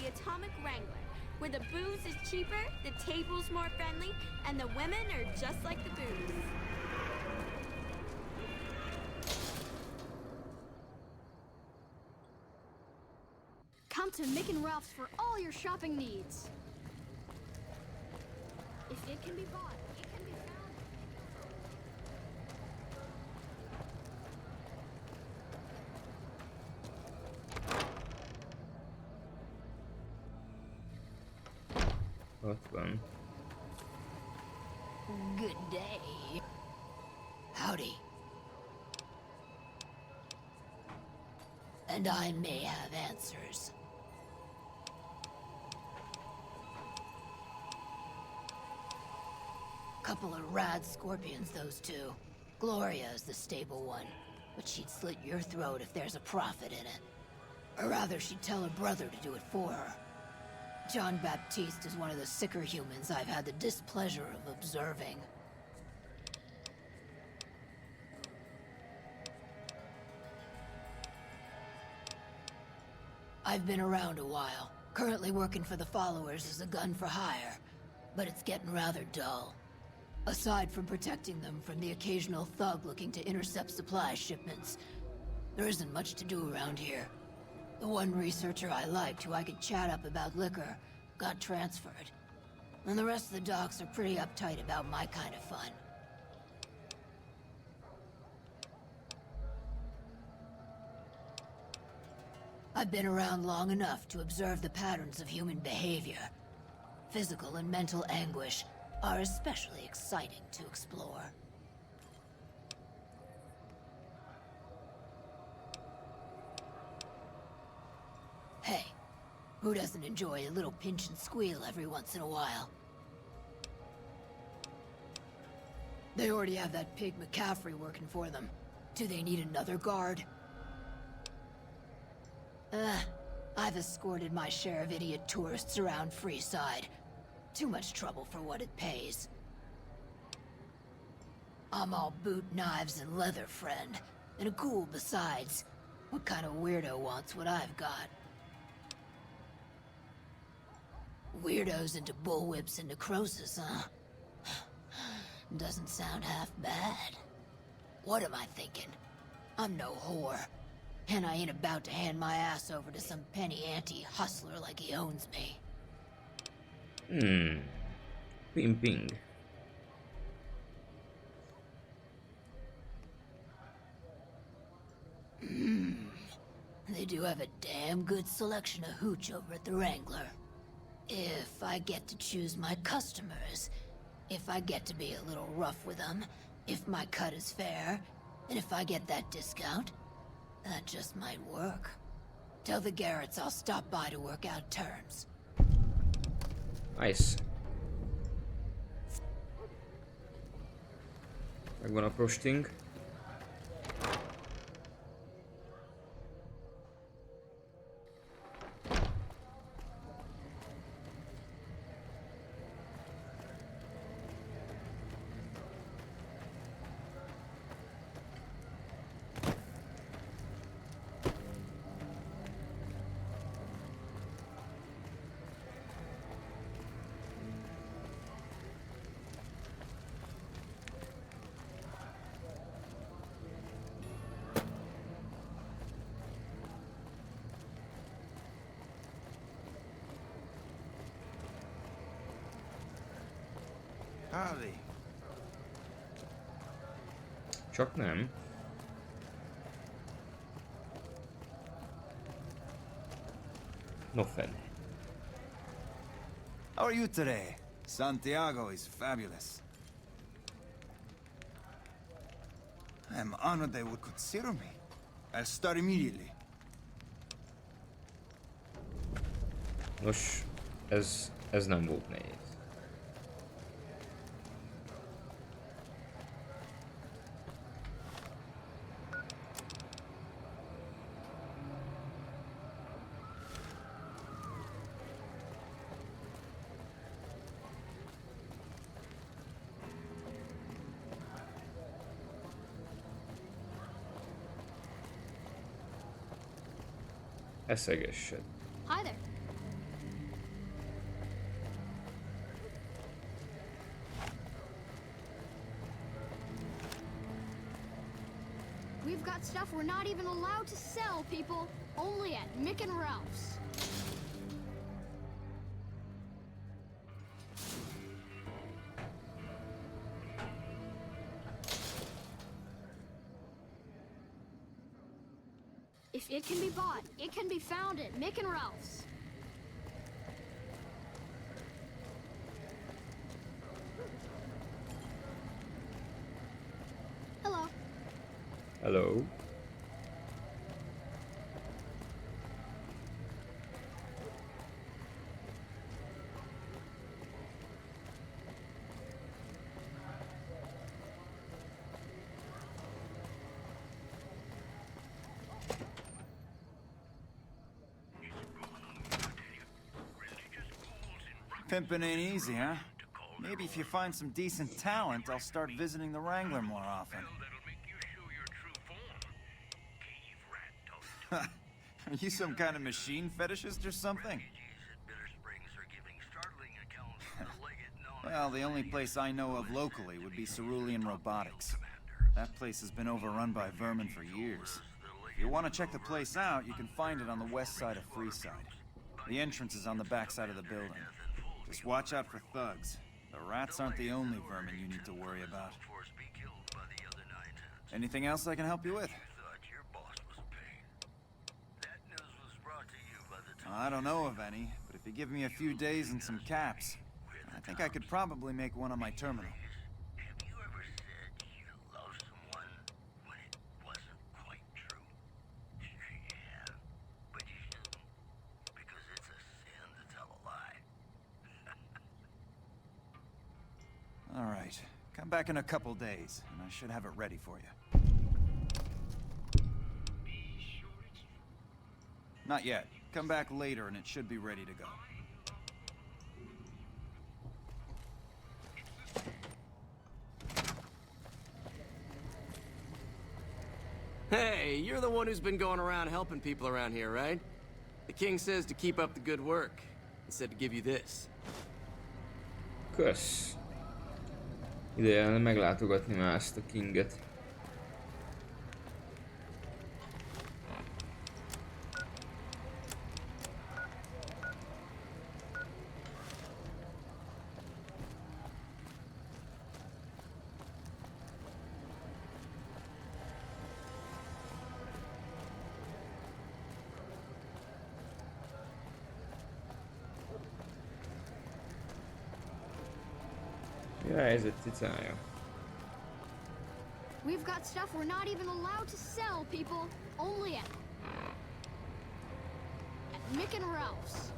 The Atomic Wrangler, where the booze is cheaper, the table's more friendly, and the women are just like the booze. Come to Mick and Ralph's for all your shopping needs. If it can be bought, it can be found. Ott van. Good day. Howdy. And I may have answers. Couple of rad scorpions, those two. Gloria is the stable one, but she'd slit your throat if there's a profit in it. Or rather, she'd tell her brother to do it for her. John Baptiste is one of the sicker humans I've had the displeasure of observing. I've been around a while, currently working for the followers as a gun for hire, but it's getting rather dull. Aside from protecting them from the occasional thug looking to intercept supply shipments, there isn't much to do around here. The one researcher I liked who I could chat up about liquor got transferred. And the rest of the docs are pretty uptight about my kind of fun. I've been around long enough to observe the patterns of human behavior. Physical and mental anguish are especially exciting to explore. Hey, who doesn't enjoy a little pinch and squeal every once in a while? They already have that pig McCaffrey working for them. Do they need another guard? I've escorted my share of idiot tourists around Freeside. Too much trouble for what it pays. I'm all boot, knives, and leather, friend. And a ghoul besides. What kind of weirdo wants what I've got? Weirdos into bullwhips and necrosis, huh? Doesn't sound half bad. What am I thinking? I'm no whore. And I ain't about to hand my ass over to some penny ante hustler like he owns me. Pimping. They do have a damn good selection of hooch over at the Wrangler. If I get to choose my customers, if I get to be a little rough with them, if my cut is fair, and if I get that discount, that just might work. Tell the Garretts I'll stop by to work out terms. Nice. Megvan a prosting. Howdy. Csak nem. No fenn. How are you today? Santiago is fabulous. I am honored they would consider me. I'll start immediately. Nos, ez nem volt nehéz. Eszegessed. Hi there. We've got stuff we're not even allowed to sell, people. Only at Mick and Ralph's. If it can be bought, it can be found at Mick and Ralph's. Hello. Hello. Pimping ain't easy, huh? Maybe if you find some decent talent, I'll start visiting the Wrangler more often. Are you some kind of machine fetishist or something? Well, the only place I know of locally would be Cerulean Robotics. That place has been overrun by vermin for years. If you want to check the place out, you can find it on the west side of Freeside. The entrance is on the back side of the building. Just watch out for thugs. The rats aren't the only vermin you need to worry about. Anything else I can help you with? I don't know of any, but if you give me a few days and some caps, I think I could probably make one on my terminal. All right. Come back in a couple days, and I should have it ready for you. Not yet. Come back later, and it should be ready to go. Hey, you're the one who's been going around helping people around here, right? The king says to keep up the good work. He said to give you this. Kösz. Ideje lenne meglátogatni már ezt a Kinget. Mi a helyzet cicája? We've got stuff we're not even allowed to sell, people. Only at Mick and Ralph's.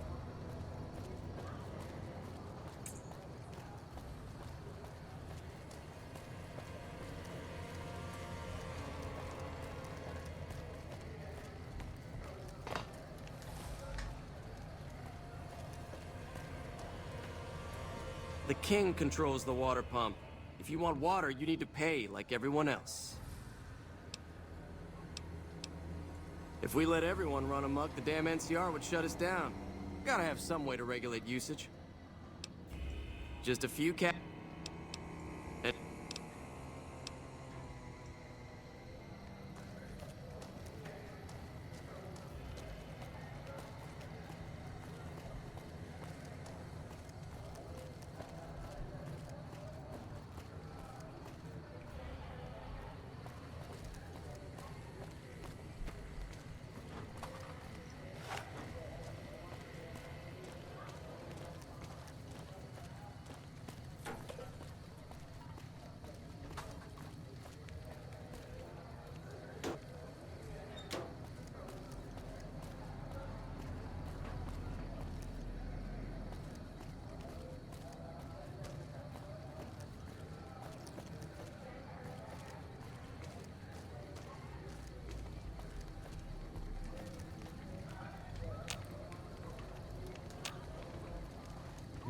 The king controls the water pump. If you want water, you need to pay like everyone else. If we let everyone run amok, the damn NCR would shut us down. Gotta have some way to regulate usage. Just a few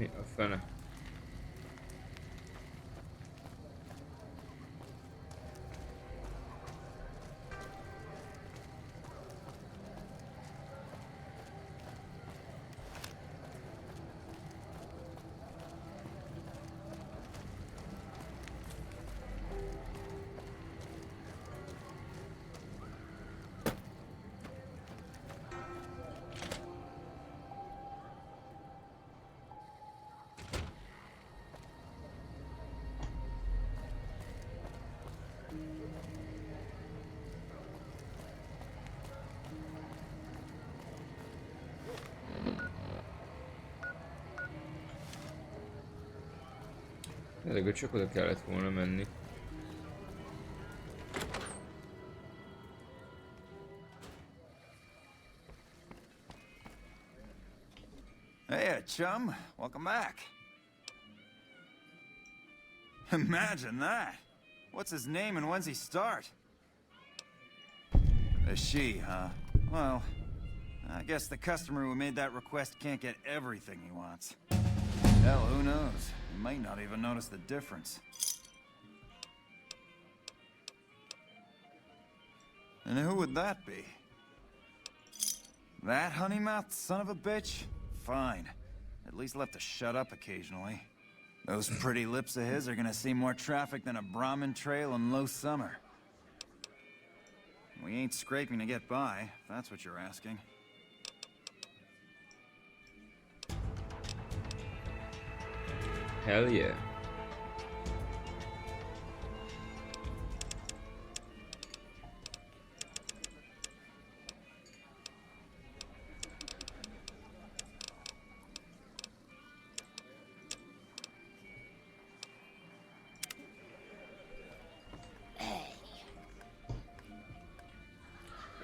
Mi a fene? Ezekből csak oda kellett volna menni. Hey, chum. Welcome back. Imagine that. What's his name and when's he start? A she, huh? Well, I guess the customer who made that request can't get everything he wants. Hell, who knows? He might not even notice the difference. And who would that be? That honey-mouthed son of a bitch? Fine. At least left to shut up occasionally. Those pretty lips of his are gonna see more traffic than a Brahmin trail in low summer. We ain't scraping to get by, if that's what you're asking. Hell yeah.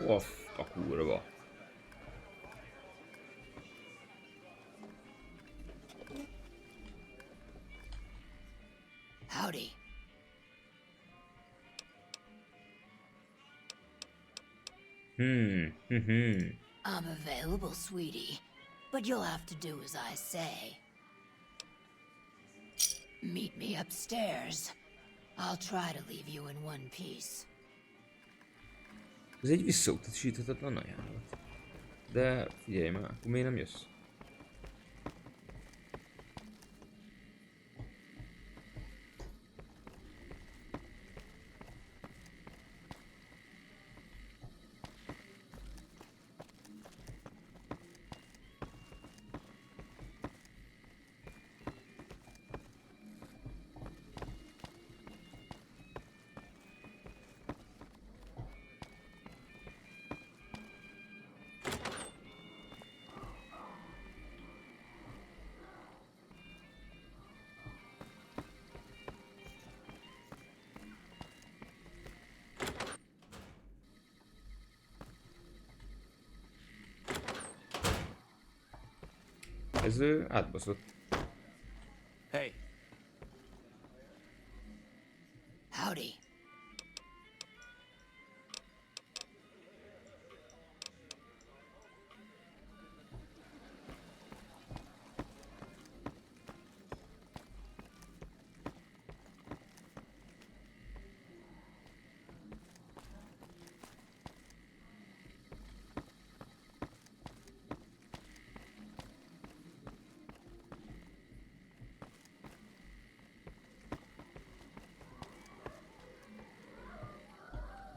Off a kurva. Howdy. I'm available, sweetie, but you'll have to do as I say. Meet me upstairs. I'll try to leave you in one piece. Ez egy visszautasíthatatlan ajánlat. De figyelj már, akkor miért nem jössz? Ez átbaszott. Hey. Howdy.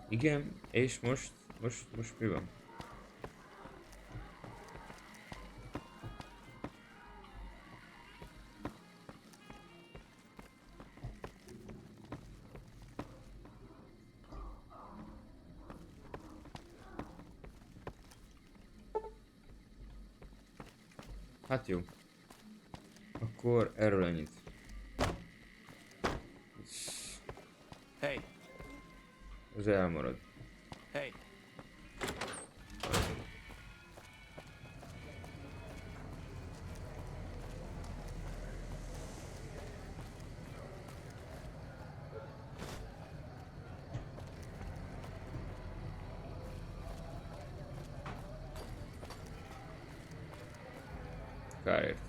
Igen, és most mi van? Hát jó. Akkor erről ennyit. Hey. Ez elmarad. Hey. Kárért.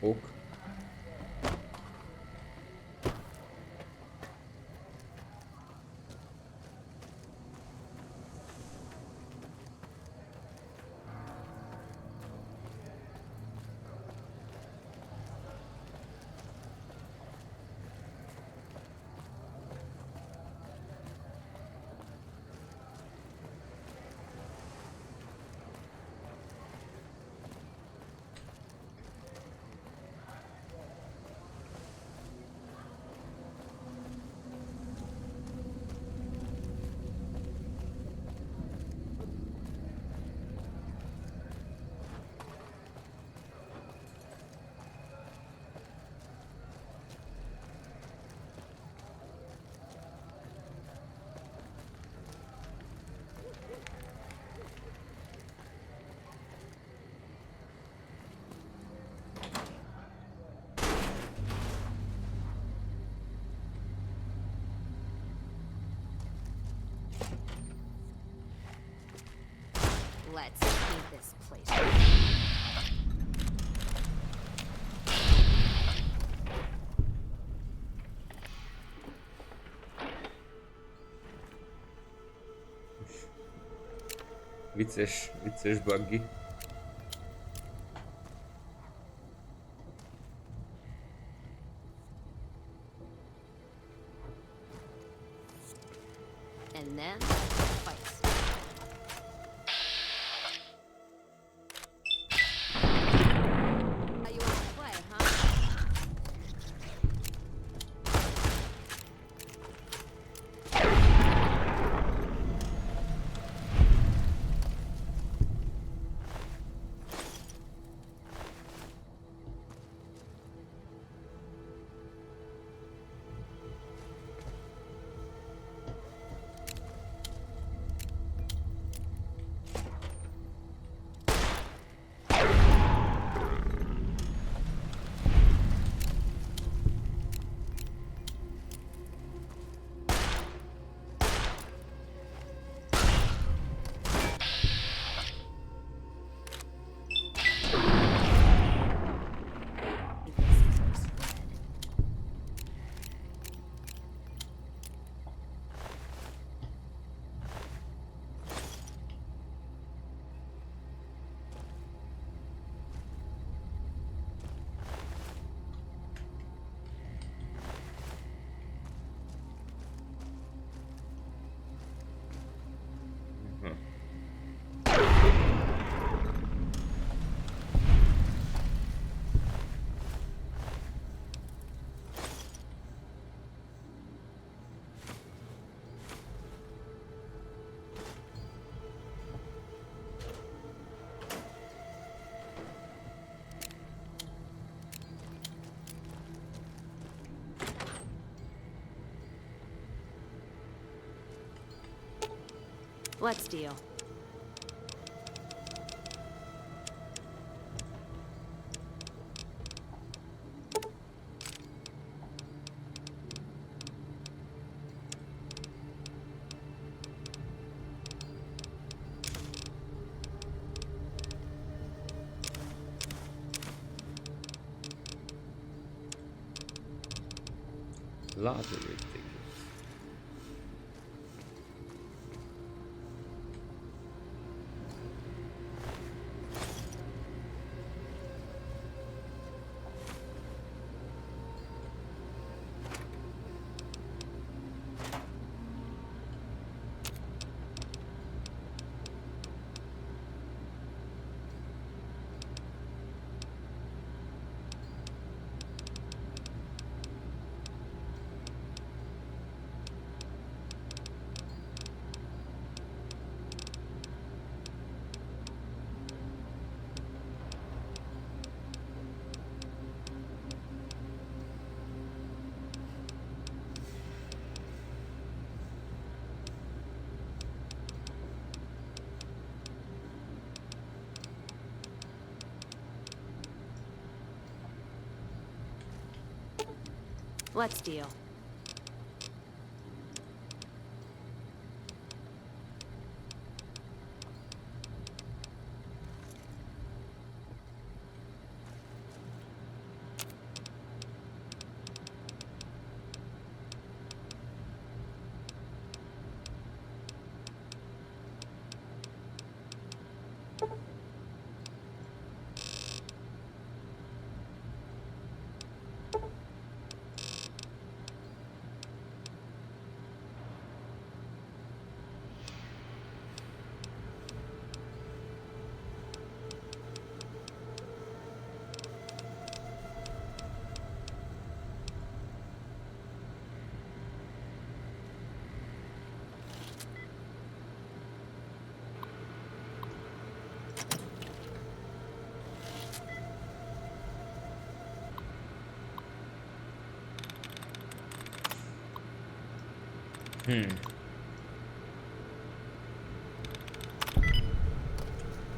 Ok. Let's paint this place. Vicces buggy. And then fights. How you want to play, huh? Let's deal. Lottery tickets. Let's deal.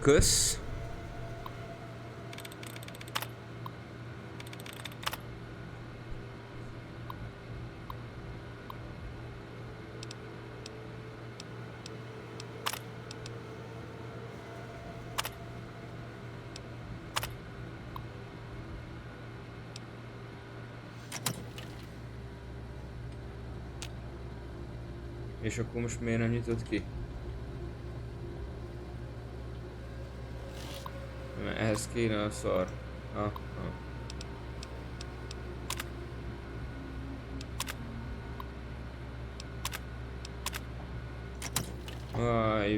Kösz. És akkor most miért nem nyitott ki? Mert ehhez kéne a szar.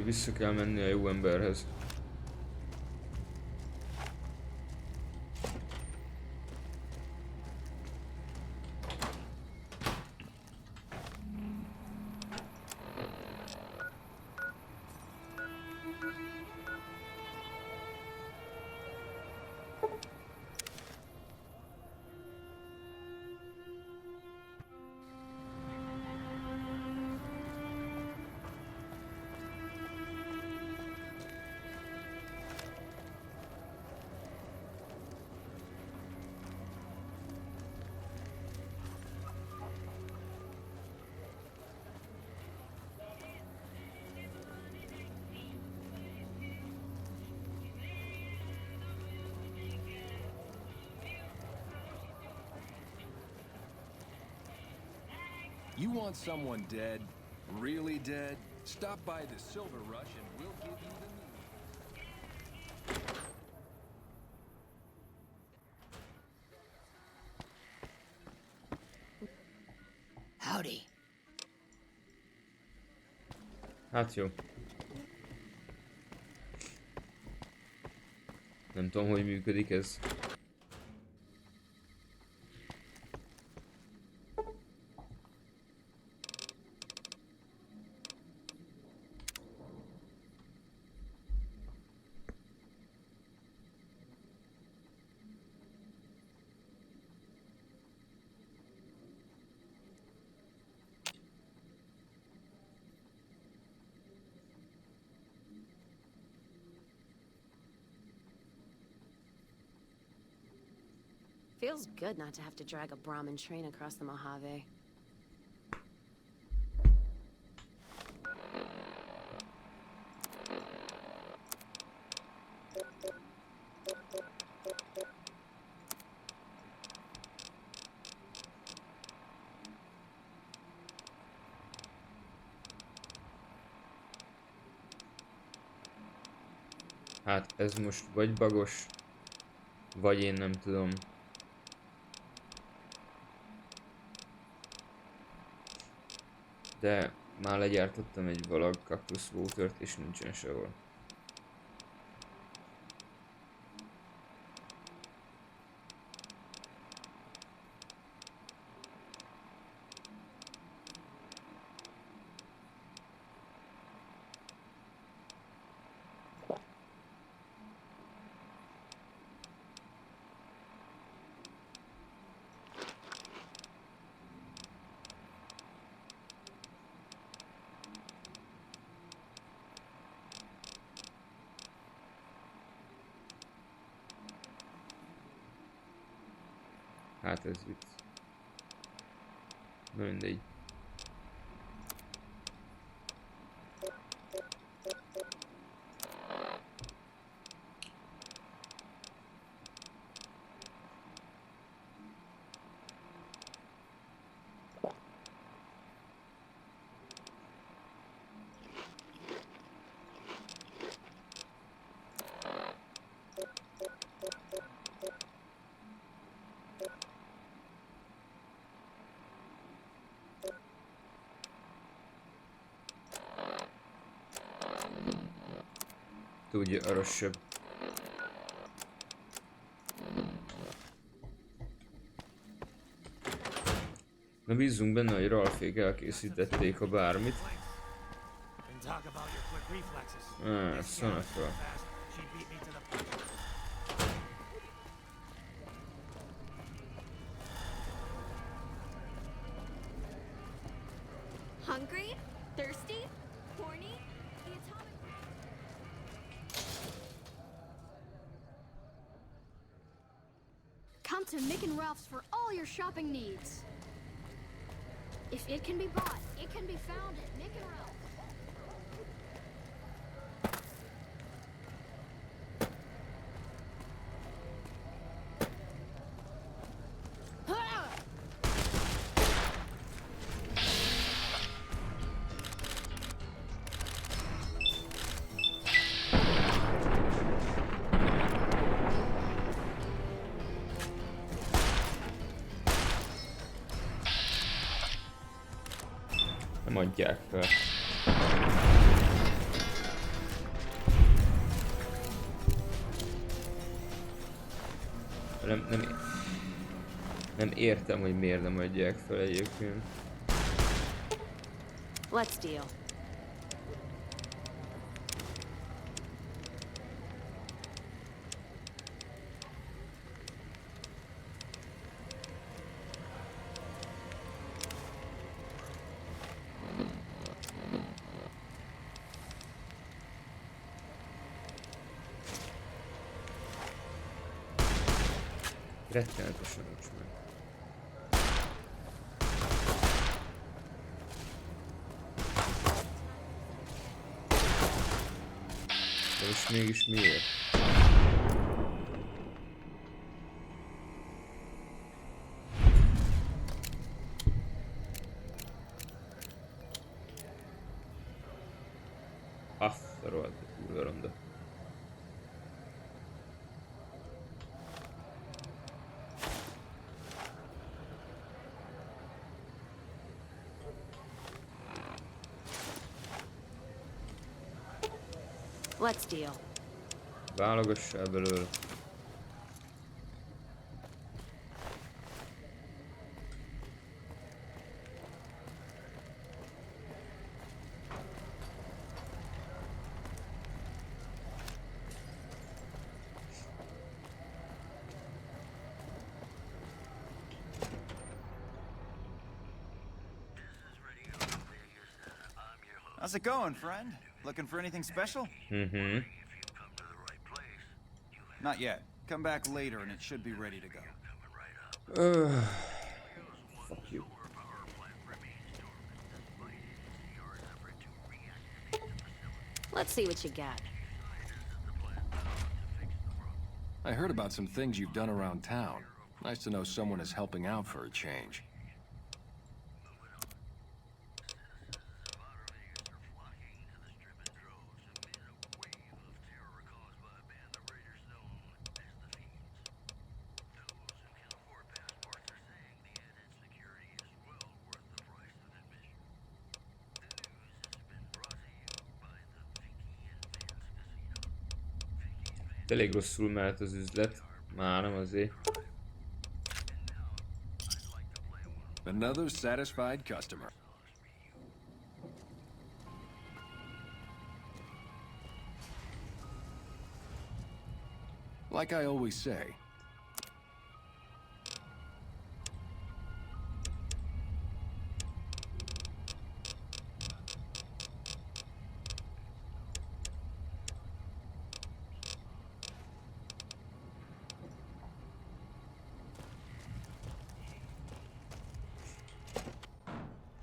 Vissza kell menni a jó emberhez. You want someone dead? Really dead? Stop by the Silver Rush and we'll give you the news. Howdy. Hát jó. Nem tudom, hogy működik ez. Feels good not to have to drag a Brahmin train across the Mojave. Hát ez most vagy bagos, vagy én nem tudom. De már legyártottam egy valag Cactus Watert és nincsen sehol. Hát ez vicc. Na mindegy. Tudja, arassabb. Na bízzunk benne, hogy Ralphék elkészítették a bármit. Szanafra. Hungry? Thirsty? Horny? The atomic... Come to Mick and Ralph's for all your shopping needs. If it can be bought, it can be found at Mick and Ralph's. Nem adják fel. Nem értem, hogy miért nem adják fel egyébként. Let's deal. Rettenetesen nincs meg. De most mégis miért? Azt a rohadt kurva ronda. Let's deal. Válogassál belőle. How's it going, friend? Looking for anything special? Mm-hmm. Not yet. Come back later and it should be ready to go. Fuck you. Let's see what you got. I heard about some things you've done around town. Nice to know someone is helping out for a change. Elég rosszul mehet az üzlet. Már nem azért. Another satisfied customer. Like I always say,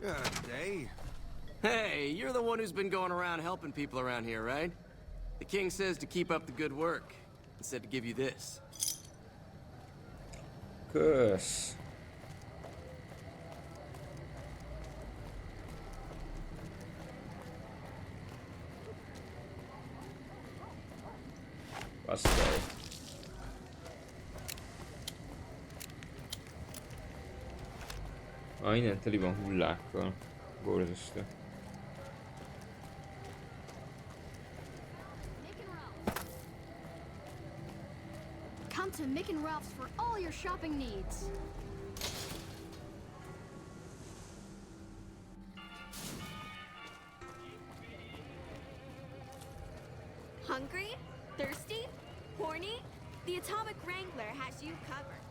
Good day. Hey, you're the one who's been going around helping people around here, right? The king says to keep up the good work. He said to give you this. Kösz. Basztál. Innen teli van hullákkal. Borzasztó. Come to Mick and Ralph's for all your shopping needs. Hungry? Thirsty? Horny? The Atomic Wrangler has you covered.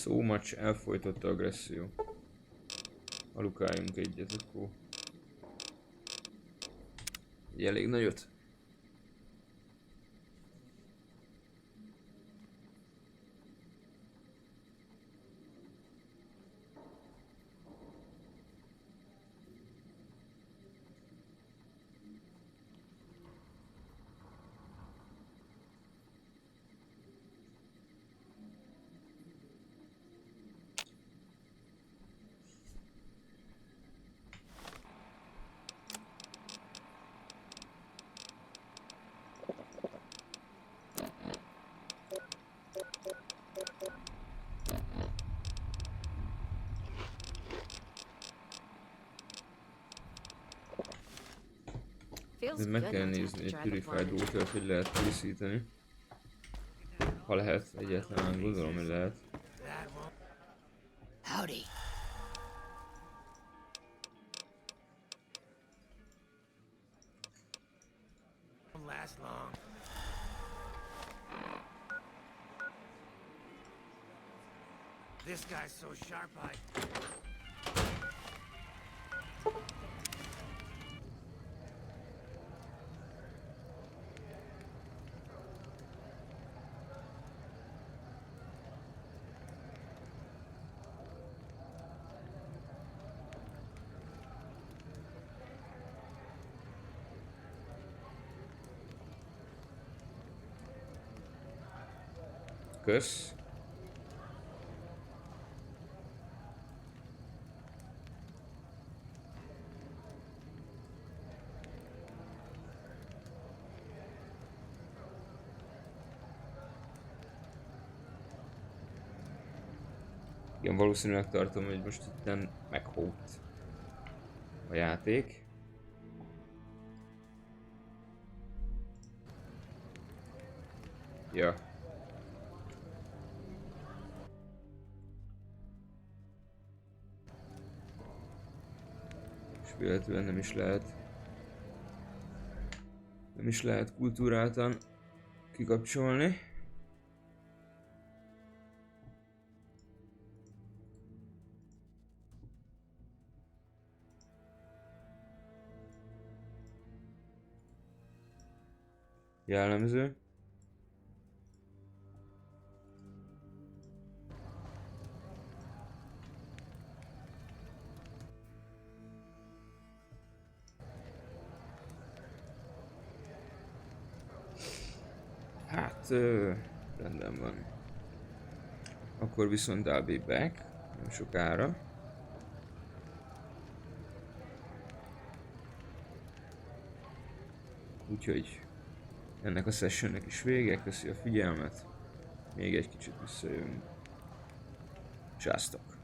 So much, elfolytott agresszió. Alukáljunk egyet, akkor. Egy elég nagyot. Meg kell nézni egy Purified Water-t, hogy lehet készíteni. Ha lehet, egyáltalán gondolom, hogy lehet. Howdy. Won't last long. This guy's so sharp-eyed. Kösz. Igen, valószínűleg tartom, hogy most itten meghódt a játék. Ja. És véletlenül nem is lehet kultúráltan kikapcsolni. Jellemző. Hát, rendben van. Akkor viszont I'll be back, nem sokára. Úgyhogy ennek a sessionnek is vége, köszi a figyelmet. Még egy kicsit visszajövünk. Sziasztok!